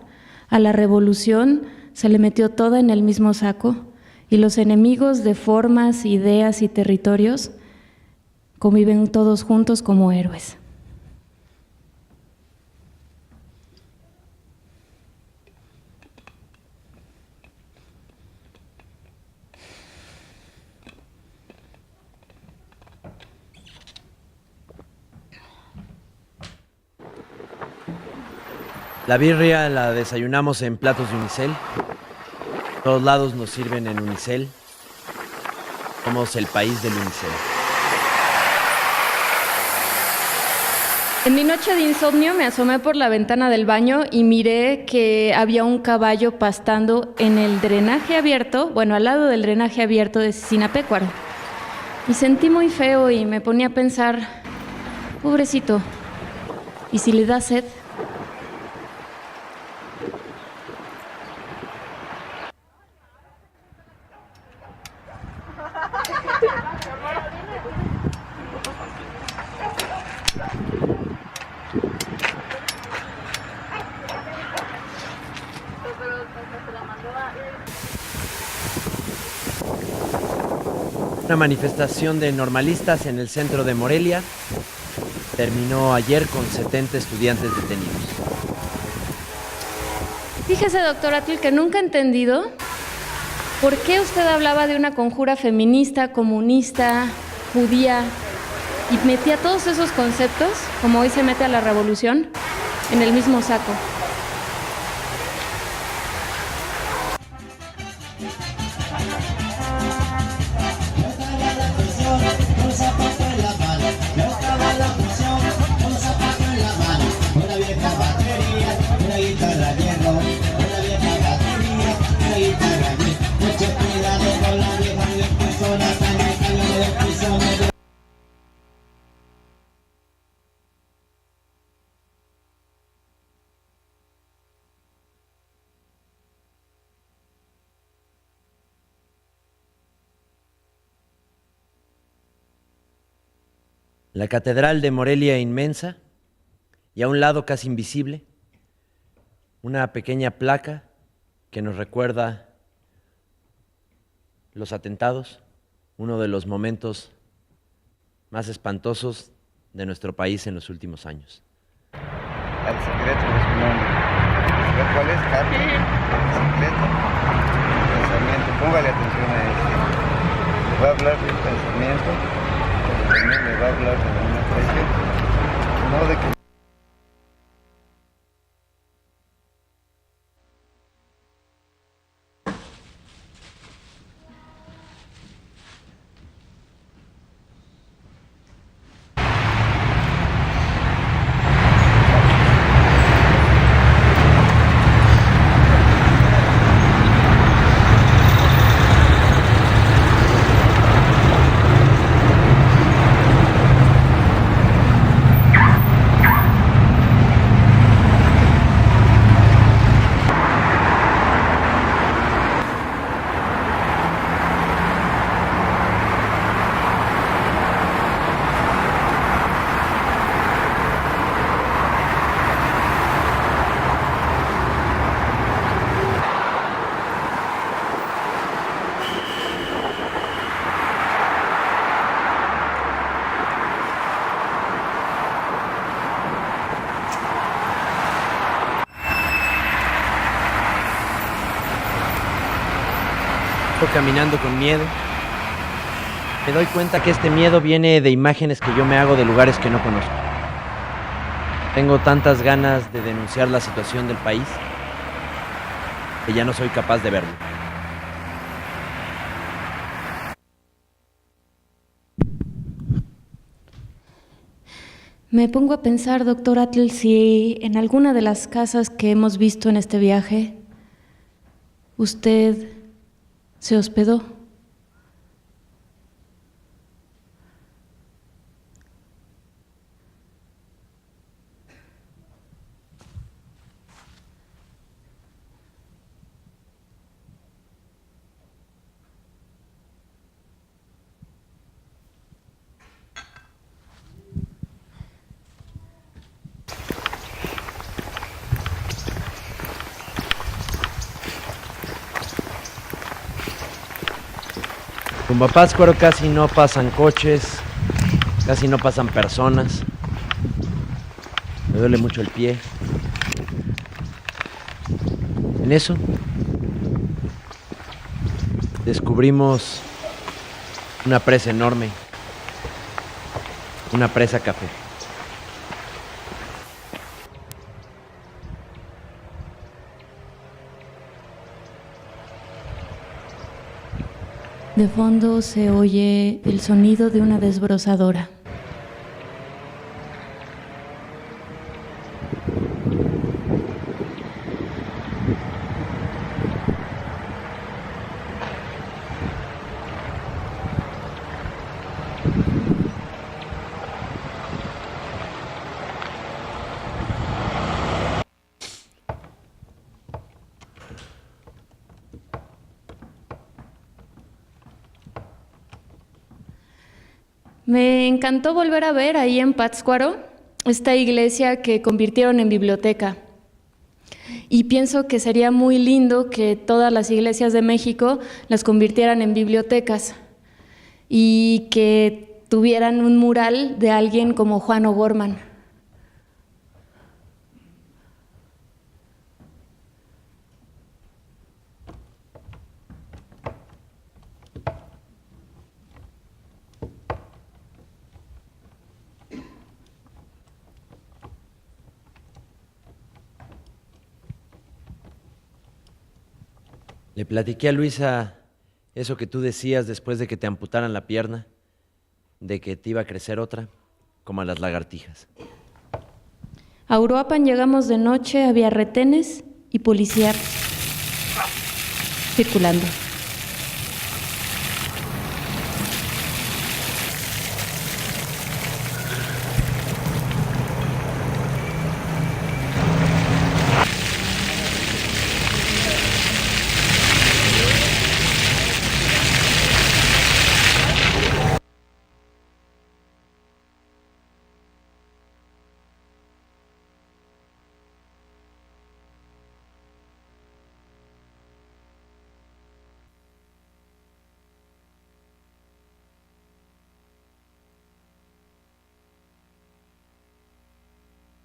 a la revolución se le metió toda en el mismo saco y los enemigos de formas, ideas y territorios conviven todos juntos como héroes. La birria la desayunamos en platos de unicel. Todos lados nos sirven en unicel. Somos el país del unicel. En mi noche de insomnio me asomé por la ventana del baño y miré que había un caballo pastando en el drenaje abierto, bueno, al lado del drenaje abierto de Sinapecuaro. Y sentí muy feo y me ponía a pensar, pobrecito, ¿y si le da sed? Una manifestación de normalistas en el centro de Morelia terminó ayer con 70 estudiantes detenidos. Fíjese, doctor Atl, que nunca he entendido por qué usted hablaba de una conjura feminista, comunista, judía, y metía todos esos conceptos, como hoy se mete a la revolución, en el mismo saco. La catedral de Morelia inmensa y a un lado casi invisible, una pequeña placa que nos recuerda los atentados, uno de los momentos más espantosos de nuestro país en los últimos años. Al secreto de su nombre. ¿Sabes cuál es? Carta. Secreto. Pensamiento. Póngale atención a este. Le va a hablar de un pensamiento, pero también le va a hablar de una presión. No de que caminando con miedo. Me doy cuenta que este miedo viene de imágenes que yo me hago de lugares que no conozco. Tengo tantas ganas de denunciar la situación del país que ya no soy capaz de verlo. Me pongo a pensar, doctor Atl, si en alguna de las casas que hemos visto en este viaje Usted se hospedó. Rumbo a Pátzcuaro casi no pasan coches, casi no pasan personas. Me duele mucho el pie. En eso descubrimos una presa enorme, una presa café. De fondo se oye el sonido de una desbrozadora. Me encantó volver a ver ahí en Pátzcuaro esta iglesia que convirtieron en biblioteca. Y pienso que sería muy lindo que todas las iglesias de México las convirtieran en bibliotecas y que tuvieran un mural de alguien como Juan O'Gorman. Le platiqué a Luisa eso que tú decías después de que te amputaran la pierna, de que te iba a crecer otra, como a las lagartijas. A Uruapan llegamos de noche, había retenes y policía circulando.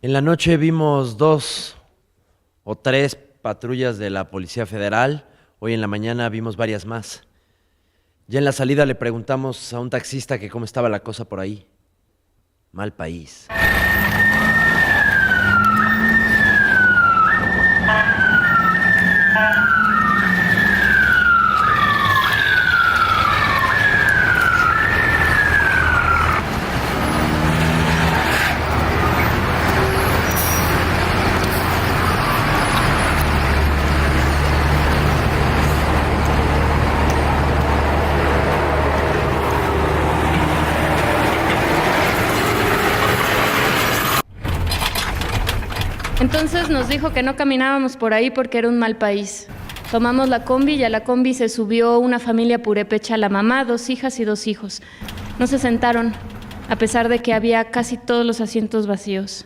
En la noche vimos 2 o 3 patrullas de la Policía Federal. Hoy en la mañana vimos varias más. Ya en la salida le preguntamos a un taxista que cómo estaba la cosa por ahí. Mal país. Entonces nos dijo que no caminábamos por ahí porque era un mal país. Tomamos la combi y a la combi se subió una familia purépecha, la mamá, 2 hijas y 2 hijos. No se sentaron, a pesar de que había casi todos los asientos vacíos.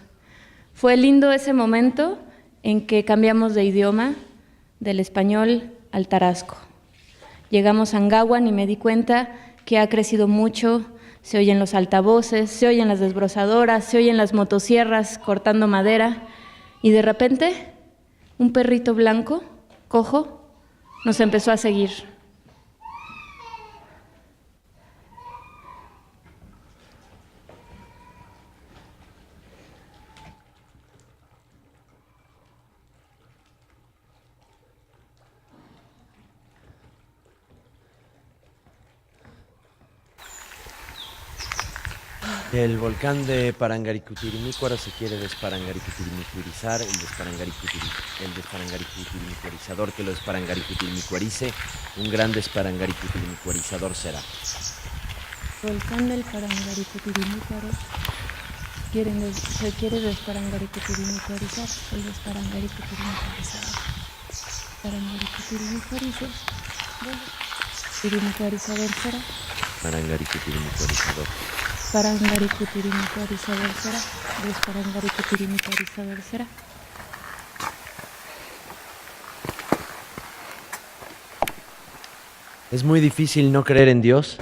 Fue lindo ese momento en que cambiamos de idioma, del español al tarasco. Llegamos a Angahuan y me di cuenta que ha crecido mucho. Se oyen los altavoces, se oyen las desbrozadoras, se oyen las motosierras cortando madera. Y de repente, un perrito blanco, cojo, nos empezó a seguir. El volcán de Parangaricutirimícuaro se quiere desparangaricutirimícuarizar. El desparangaricutirimícuarizador que lo desparangaricutirimícuarice, un gran desparangaricutirimícuarizador será. Volcán del Parangaricutirimícuaro se quiere desparangaricutirimícuarizar. El desparangaricutirimícuarizador. Parangaricutirimícuarice. Tirimícuarizador será. Parangaricutirimícuarizador. Parangaricutirimícuarizador será. Desparangaricutirimícuarizador será. Es muy difícil no creer en Dios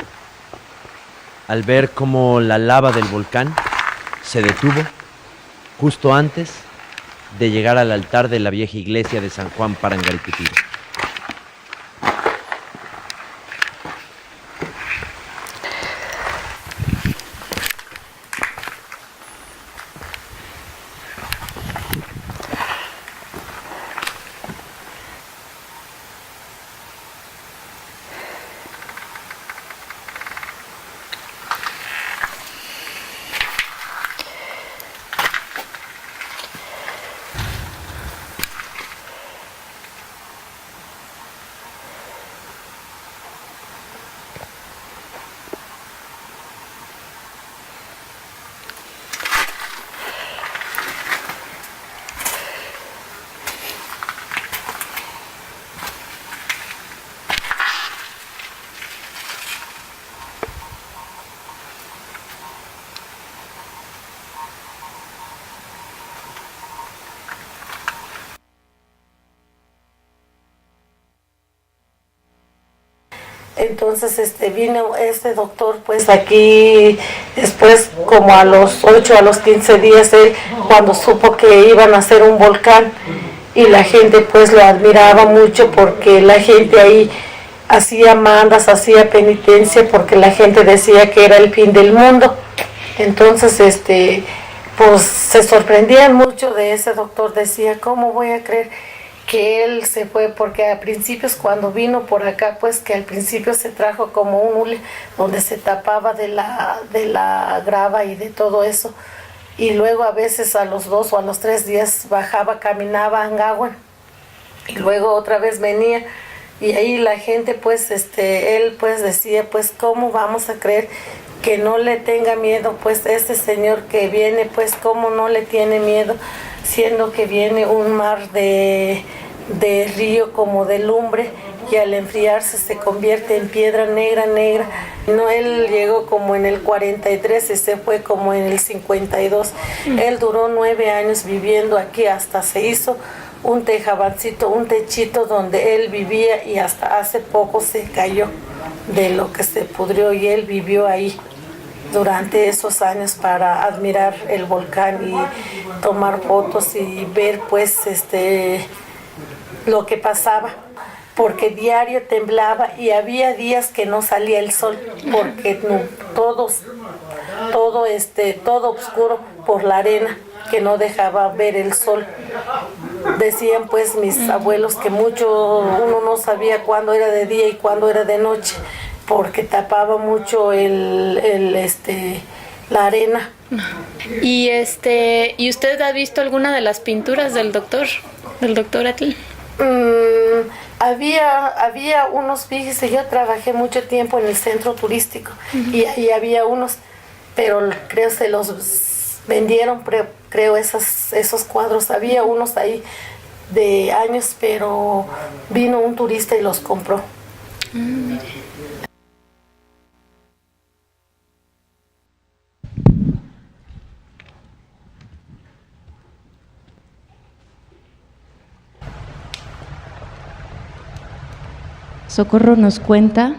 al ver cómo la lava del volcán se detuvo justo antes de llegar al altar de la vieja iglesia de San Juan Parangaricutiro. Entonces vino este doctor pues aquí después como a los 8, a los 15 días él cuando supo que iban a hacer un volcán y la gente pues lo admiraba mucho porque la gente ahí hacía mandas, hacía penitencia porque la gente decía que era el fin del mundo. Entonces pues se sorprendían mucho de ese doctor, decía, ¿cómo voy a creer que él se fue? Porque a principios cuando vino por acá, pues que al principio se trajo como un hule donde se tapaba de la grava y de todo eso, y luego a veces a los 2 o a los 3 días bajaba, caminaba en agua y luego otra vez venía, y ahí la gente pues él pues decía, pues cómo vamos a creer que no le tenga miedo pues este señor que viene, pues cómo no le tiene miedo, siendo que viene un mar de río como de lumbre y al enfriarse se convierte en piedra negra. No, él llegó como en el 43 y se fue como en el 52. Él duró 9 años viviendo aquí, hasta se hizo un tejabancito, un techito donde él vivía, y hasta hace poco se cayó de lo que se pudrió y él vivió ahí durante esos años para admirar el volcán y tomar fotos y ver pues lo que pasaba, porque diario temblaba y había días que no salía el sol porque todo oscuro por la arena que no dejaba ver el sol. Decían pues mis abuelos que uno no sabía cuándo era de día y cuándo era de noche porque tapaba mucho la arena. ¿Y usted ha visto alguna de las pinturas del doctor Atl? Había unos, fíjese, yo trabajé mucho tiempo en el centro turístico y ahí había unos, pero creo se los vendieron, creo esos cuadros. Había unos ahí de años, pero vino un turista y los compró. Mire. Socorro nos cuenta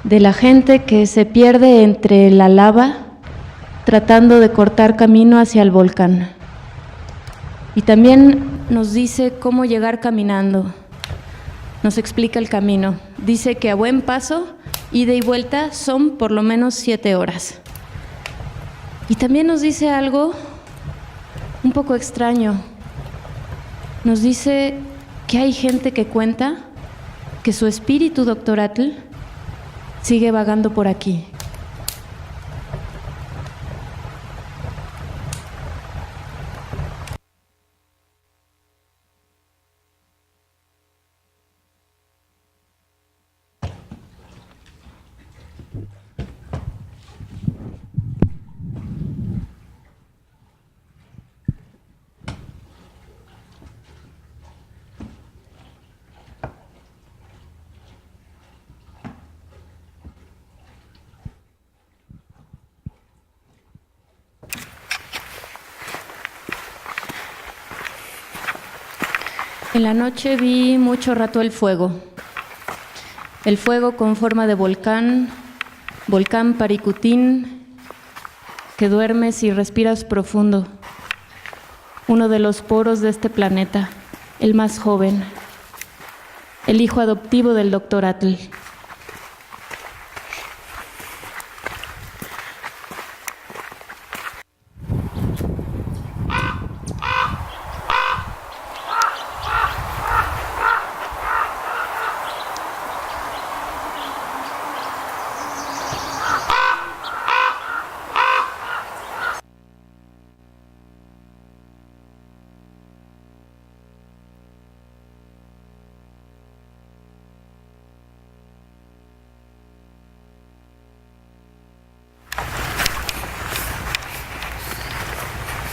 de la gente que se pierde entre la lava tratando de cortar camino hacia el volcán. Y también nos dice cómo llegar caminando. Nos explica el camino. Dice que a buen paso, ida y vuelta, son por lo menos 7 horas. Y también nos dice algo un poco extraño. Nos dice que hay gente que cuenta que su espíritu, doctor Atl, sigue vagando por aquí. En la noche vi mucho rato el fuego con forma de volcán Paricutín, que duermes y respiras profundo, uno de los poros de este planeta, el más joven, el hijo adoptivo del Dr. Atl.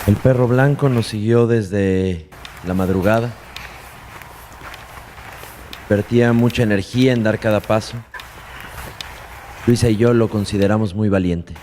El perro blanco nos siguió desde la madrugada. Vertía mucha energía en dar cada paso. Luisa y yo lo consideramos muy valiente.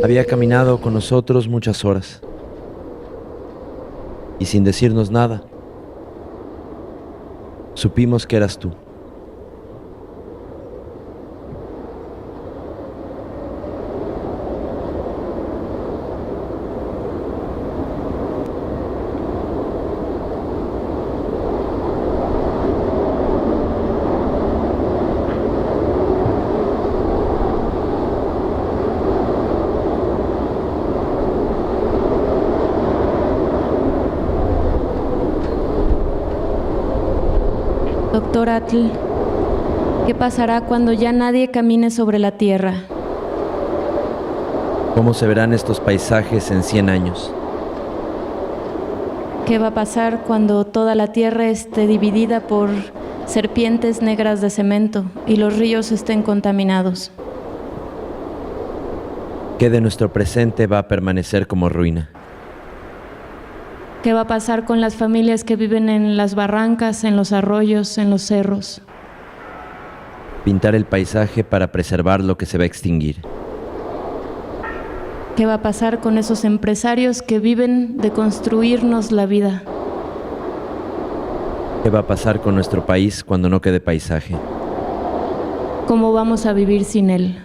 Había caminado con nosotros muchas horas y sin decirnos nada, supimos que eras tú. Dr. Atl, ¿qué pasará cuando ya nadie camine sobre la tierra? ¿Cómo se verán estos paisajes en 100 años? ¿Qué va a pasar cuando toda la tierra esté dividida por serpientes negras de cemento y los ríos estén contaminados? ¿Qué de nuestro presente va a permanecer como ruina? ¿Qué va a pasar con las familias que viven en las barrancas, en los arroyos, en los cerros? Pintar el paisaje para preservar lo que se va a extinguir. ¿Qué va a pasar con esos empresarios que viven de construirnos la vida? ¿Qué va a pasar con nuestro país cuando no quede paisaje? ¿Cómo vamos a vivir sin él?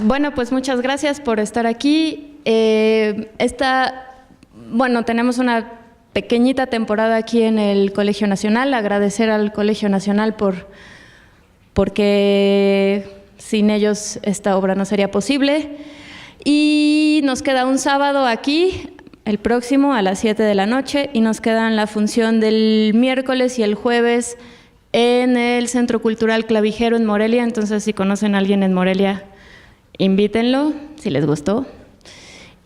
Bueno, pues muchas gracias por estar aquí. Tenemos una pequeñita temporada aquí en el Colegio Nacional. Agradecer al Colegio Nacional porque sin ellos esta obra no sería posible. Y nos queda un sábado aquí, el próximo a las 7 de la noche, y nos quedan la función del miércoles y el jueves en el Centro Cultural Clavijero en Morelia. Entonces, si conocen a alguien en Morelia, invítenlo, si les gustó.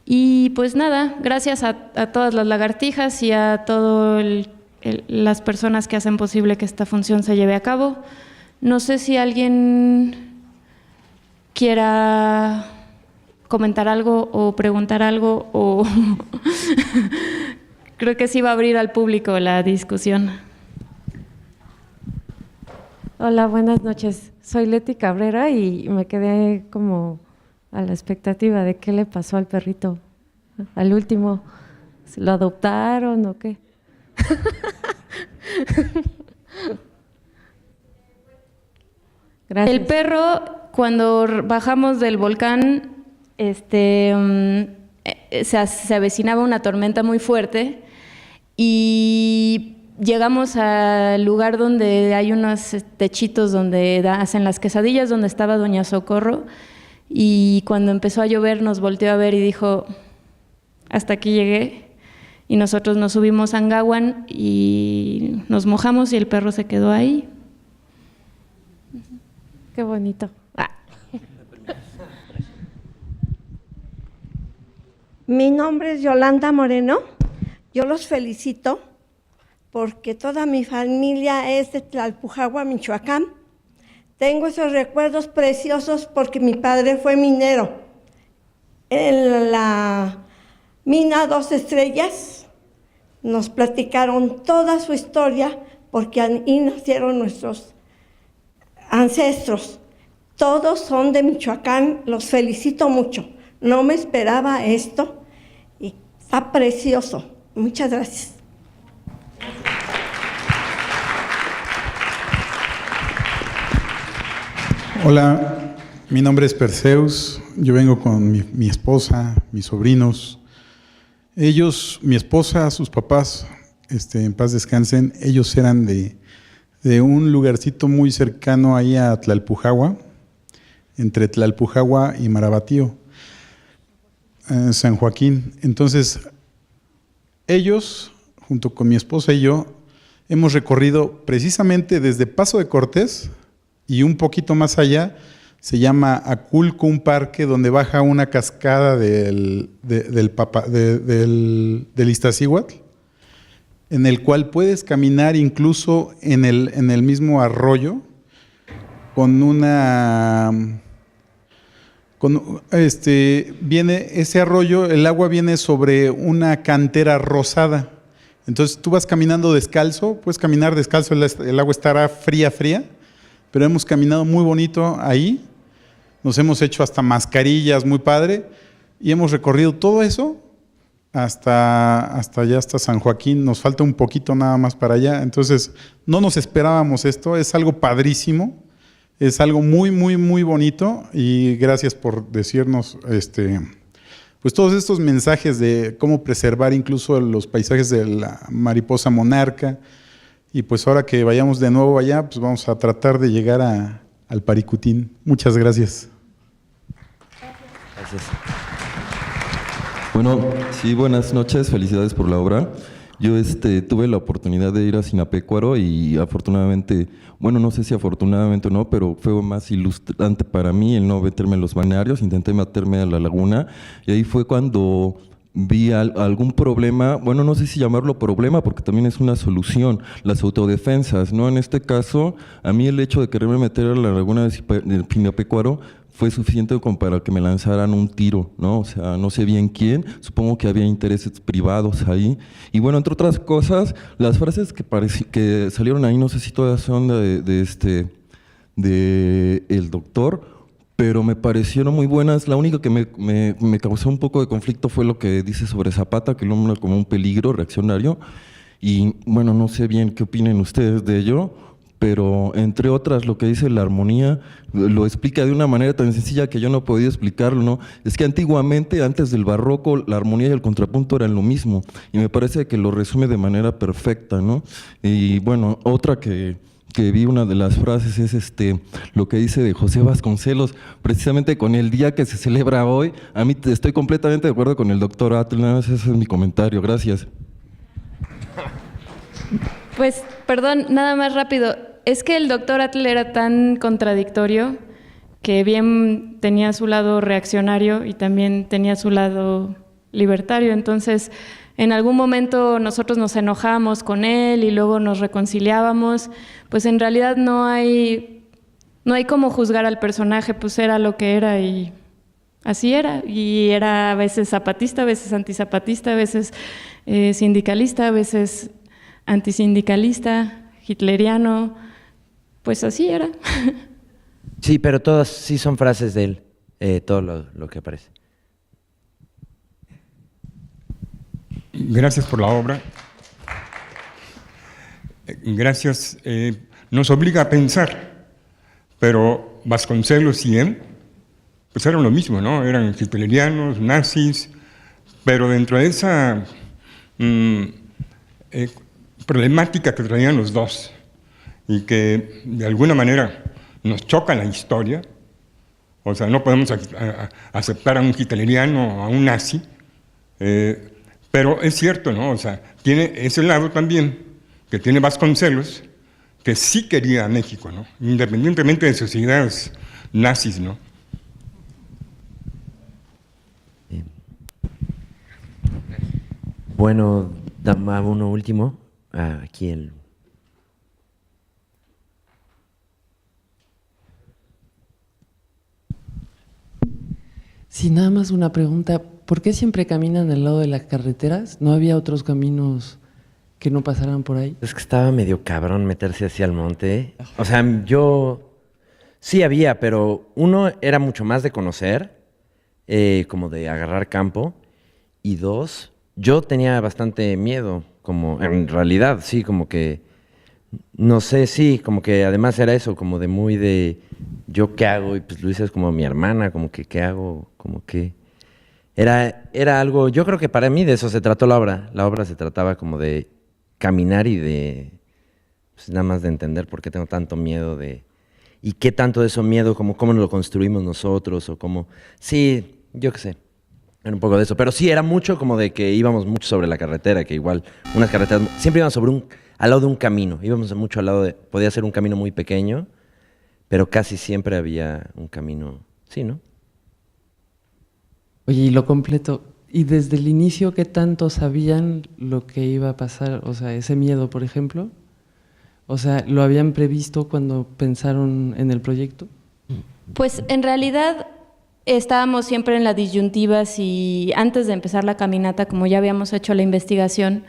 Y pues nada, gracias a todas las lagartijas y a todas las personas que hacen posible que esta función se lleve a cabo. No sé si alguien quiera comentar algo o preguntar algo, o creo que sí va a abrir al público la discusión. Hola, buenas noches. Soy Leti Cabrera y me quedé como a la expectativa de qué le pasó al perrito, al último. ¿Lo adoptaron o qué? Gracias. El perro, cuando bajamos del volcán, se avecinaba una tormenta muy fuerte y llegamos al lugar donde hay unos techitos donde hacen las quesadillas, donde estaba Doña Socorro, y cuando empezó a llover nos volteó a ver y dijo: hasta aquí llegué. Y nosotros nos subimos a Angahuan y nos mojamos y el perro se quedó ahí. Qué bonito. Mi nombre es Yolanda Moreno. Yo los felicito porque toda mi familia es de Tlalpujahua, Michoacán. Tengo esos recuerdos preciosos porque mi padre fue minero. En la mina 2 Estrellas nos platicaron toda su historia porque ahí nacieron nuestros ancestros. Todos son de Michoacán, los felicito mucho. No me esperaba esto y está precioso. Muchas gracias. Hola, mi nombre es Perseus, yo vengo con mi esposa, mis sobrinos. Ellos, mi esposa, sus papás, en paz descansen, ellos eran de un lugarcito muy cercano ahí a Tlalpujahua, entre Tlalpujahua y Marabatío, San Joaquín. Entonces, ellos, junto con mi esposa y yo, hemos recorrido precisamente desde Paso de Cortés y un poquito más allá, se llama Aculco, un parque donde baja una cascada del Iztaccíhuatl, en el cual puedes caminar incluso en el mismo arroyo, viene ese arroyo, el agua viene sobre una cantera rosada. Entonces tú vas caminando descalzo, puedes caminar descalzo, el agua estará fría, pero hemos caminado muy bonito ahí, nos hemos hecho hasta mascarillas, muy padre, y hemos recorrido todo eso hasta allá, hasta San Joaquín. Nos falta un poquito nada más para allá, entonces no nos esperábamos esto, es algo padrísimo, es algo muy, muy, muy bonito, y gracias por decirnos pues todos estos mensajes de cómo preservar incluso los paisajes de la mariposa monarca. Y pues ahora que vayamos de nuevo allá, pues vamos a tratar de llegar al Paricutín. Muchas gracias. Gracias. Bueno, sí, buenas noches, felicidades por la obra. Yo tuve la oportunidad de ir a Sinapecuaro y afortunadamente, bueno, no sé si afortunadamente o no, pero fue más ilustrante para mí el no meterme en los balnearios, intenté meterme a la laguna y ahí fue cuando vi algún problema, bueno, no sé si llamarlo problema porque también es una solución, las autodefensas, ¿no? En este caso, a mí el hecho de quererme meter a la laguna de Sinapecuaro fue suficiente como para que me lanzaran un tiro, ¿no? O sea, no sé bien quién, supongo que había intereses privados ahí. Y bueno, entre otras cosas, las frases que salieron ahí, no sé si todas son de el doctor, pero me parecieron muy buenas. La única que me causó un poco de conflicto fue lo que dice sobre Zapata, que lo nombra como un peligro reaccionario. Y bueno, no sé bien qué opinen ustedes de ello, pero entre otras lo que dice la armonía lo explica de una manera tan sencilla que yo no podía explicarlo, ¿no? Es que antiguamente, antes del barroco, la armonía y el contrapunto eran lo mismo, y me parece que lo resume de manera perfecta, ¿no? Y bueno, otra que vi, una de las frases es lo que dice de José Vasconcelos, precisamente con el día que se celebra hoy. A mí estoy completamente de acuerdo con el doctor Atl, ese es mi comentario, gracias. Pues, perdón, nada más rápido. Es que el doctor Atl era tan contradictorio que bien tenía su lado reaccionario y también tenía su lado libertario. Entonces, en algún momento nosotros nos enojábamos con él y luego nos reconciliábamos. Pues en realidad no hay cómo juzgar al personaje, pues era lo que era y así era. Y era a veces zapatista, a veces antizapatista, a veces sindicalista, a veces antisindicalista, hitleriano, pues así era. Sí, pero todas sí son frases de él, todo lo que aparece. Gracias por la obra. Gracias. Nos obliga a pensar, pero Vasconcelos y él, pues eran lo mismo, ¿no? Eran hitlerianos, nazis, pero dentro de esa problemática que traían los dos y que de alguna manera nos choca la historia, o sea, no podemos aceptar a un hitleriano o a un nazi, pero es cierto, ¿no? O sea, tiene ese lado también que tiene Vasconcelos, que sí quería a México, ¿no? Independientemente de sus ideas nazis, ¿no? Bueno, dame uno último. Aquí el... Sí, nada más una pregunta. ¿Por qué siempre caminan al lado de las carreteras? ¿No había otros caminos que no pasaran por ahí? Es que estaba medio cabrón meterse hacia el monte. O sea, yo... Sí había, pero uno era mucho más de conocer, como de agarrar campo. Y dos, yo tenía bastante miedo, como en realidad, sí, como que No sé, sí, como que además era eso, como de muy de yo qué hago, y pues Luisa es como mi hermana, como que qué hago, como que era algo, yo creo que para mí de eso se trató la obra se trataba como de caminar y de, pues nada más de entender por qué tengo tanto miedo y qué tanto de eso miedo, como cómo nos lo construimos nosotros, o cómo, sí, yo qué sé. Era un poco de eso, pero sí, era mucho como de que íbamos mucho sobre la carretera, que igual unas carreteras, siempre íbamos al lado de un camino, íbamos mucho al lado podía ser un camino muy pequeño, pero casi siempre había un camino, sí, ¿no? Oye, y lo completo, ¿y desde el inicio qué tanto sabían lo que iba a pasar? O sea, ese miedo, por ejemplo, o sea, ¿lo habían previsto cuando pensaron en el proyecto? Pues en realidad estábamos siempre en la disyuntiva si antes de empezar la caminata, como ya habíamos hecho la investigación,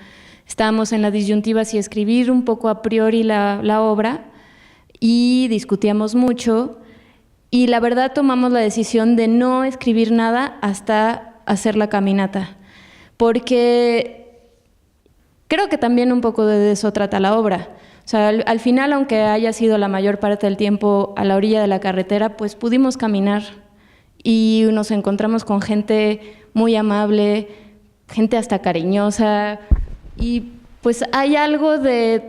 estábamos en la disyuntiva si escribir un poco a priori la obra y discutíamos mucho y la verdad tomamos la decisión de no escribir nada hasta hacer la caminata, porque creo que también un poco de eso trata la obra. O sea, al final, aunque haya sido la mayor parte del tiempo a la orilla de la carretera, pues pudimos caminar y nos encontramos con gente muy amable, gente hasta cariñosa, y pues hay algo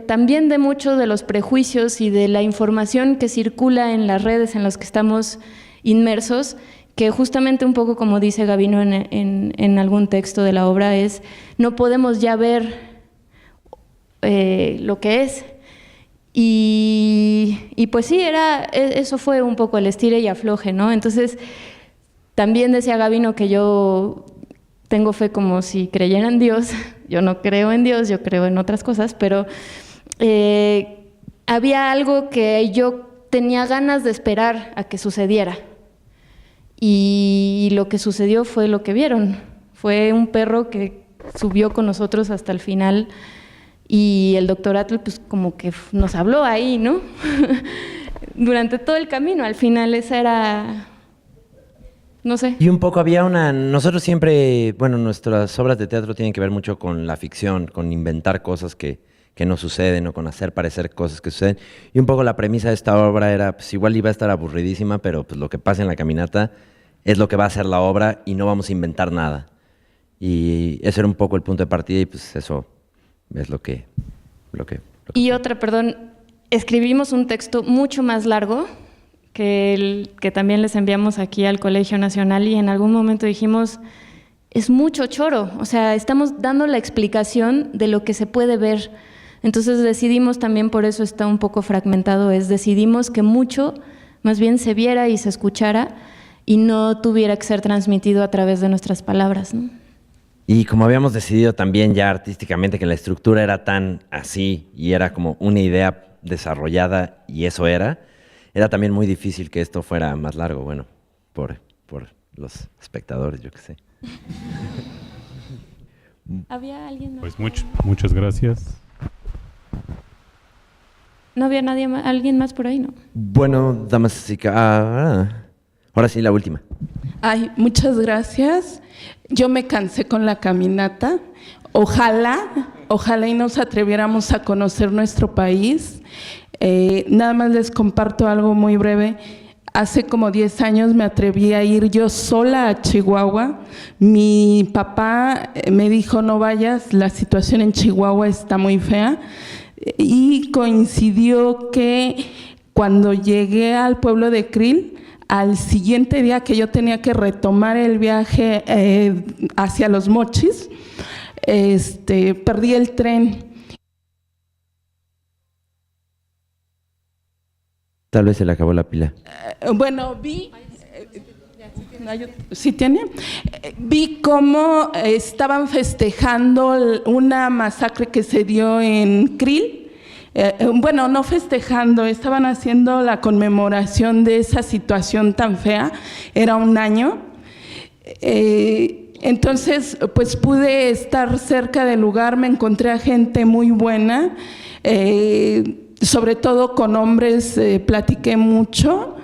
también de muchos de los prejuicios y de la información que circula en las redes en las que estamos inmersos, que justamente un poco como dice Gabino en algún texto de la obra es, no podemos ya ver lo que es. Y pues sí, eso fue un poco el estire y afloje, ¿no? Entonces, también decía Gabino que yo tengo fe como si creyera en Dios. Yo no creo en Dios, yo creo en otras cosas, pero había algo que yo tenía ganas de esperar a que sucediera. Y lo que sucedió fue lo que vieron. Fue un perro que subió con nosotros hasta el final y el doctor Atl pues como que nos habló ahí, ¿no? Durante todo el camino, al final esa era, no sé. Y un poco nosotros siempre, bueno, nuestras obras de teatro tienen que ver mucho con la ficción, con inventar cosas que no suceden o con hacer parecer cosas que suceden. Y un poco la premisa de esta obra era, pues igual iba a estar aburridísima, pero pues lo que pasa en la caminata es lo que va a ser la obra y no vamos a inventar nada. Y ese era un poco el punto de partida y pues eso es lo que Y otra, perdón, escribimos un texto mucho más largo que el que también les enviamos aquí al Colegio Nacional y en algún momento dijimos, es mucho choro, o sea, estamos dando la explicación de lo que se puede ver. Entonces decidimos también, por eso está un poco fragmentado, decidimos que mucho más bien se viera y se escuchara y no tuviera que ser transmitido a través de nuestras palabras, ¿no? Y como habíamos decidido también ya artísticamente que la estructura era tan así y era como una idea desarrollada y eso era también muy difícil que esto fuera más largo, bueno, por los espectadores, yo qué sé. ¿Había alguien más? Pues muchas gracias. ¿No había alguien más por ahí, no? Bueno, damas y ahora sí, la última. Ay, muchas gracias. Yo me cansé con la caminata. Ojalá y nos atreviéramos a conocer nuestro país. Nada más les comparto algo muy breve. Hace como 10 años me atreví a ir yo sola a Chihuahua. Mi papá me dijo, no vayas, la situación en Chihuahua está muy fea. Y coincidió que cuando llegué al pueblo de Krill, al siguiente día que yo tenía que retomar el viaje hacia Los Mochis, perdí el tren. Tal vez se le acabó la pila. Bueno, vi... ¿Sí tiene? Vi cómo estaban festejando una masacre que se dio en Krill. Bueno, no festejando, estaban haciendo la conmemoración de esa situación tan fea. Era un año. Entonces, pues pude estar cerca del lugar, me encontré a gente muy buena, sobre todo con hombres, platiqué mucho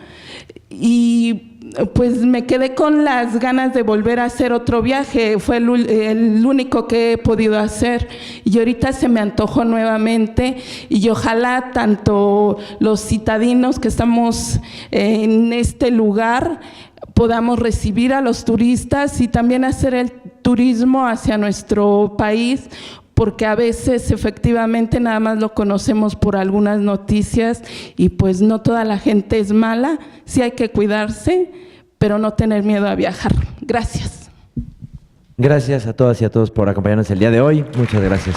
y pues me quedé con las ganas de volver a hacer otro viaje. Fue el único que he podido hacer y ahorita se me antojó nuevamente, y ojalá tanto los citadinos que estamos en este lugar podamos recibir a los turistas y también hacer el turismo hacia nuestro país, porque a veces efectivamente nada más lo conocemos por algunas noticias y pues no toda la gente es mala. Sí hay que cuidarse, pero no tener miedo a viajar. Gracias. Gracias a todas y a todos por acompañarnos el día de hoy. Muchas gracias.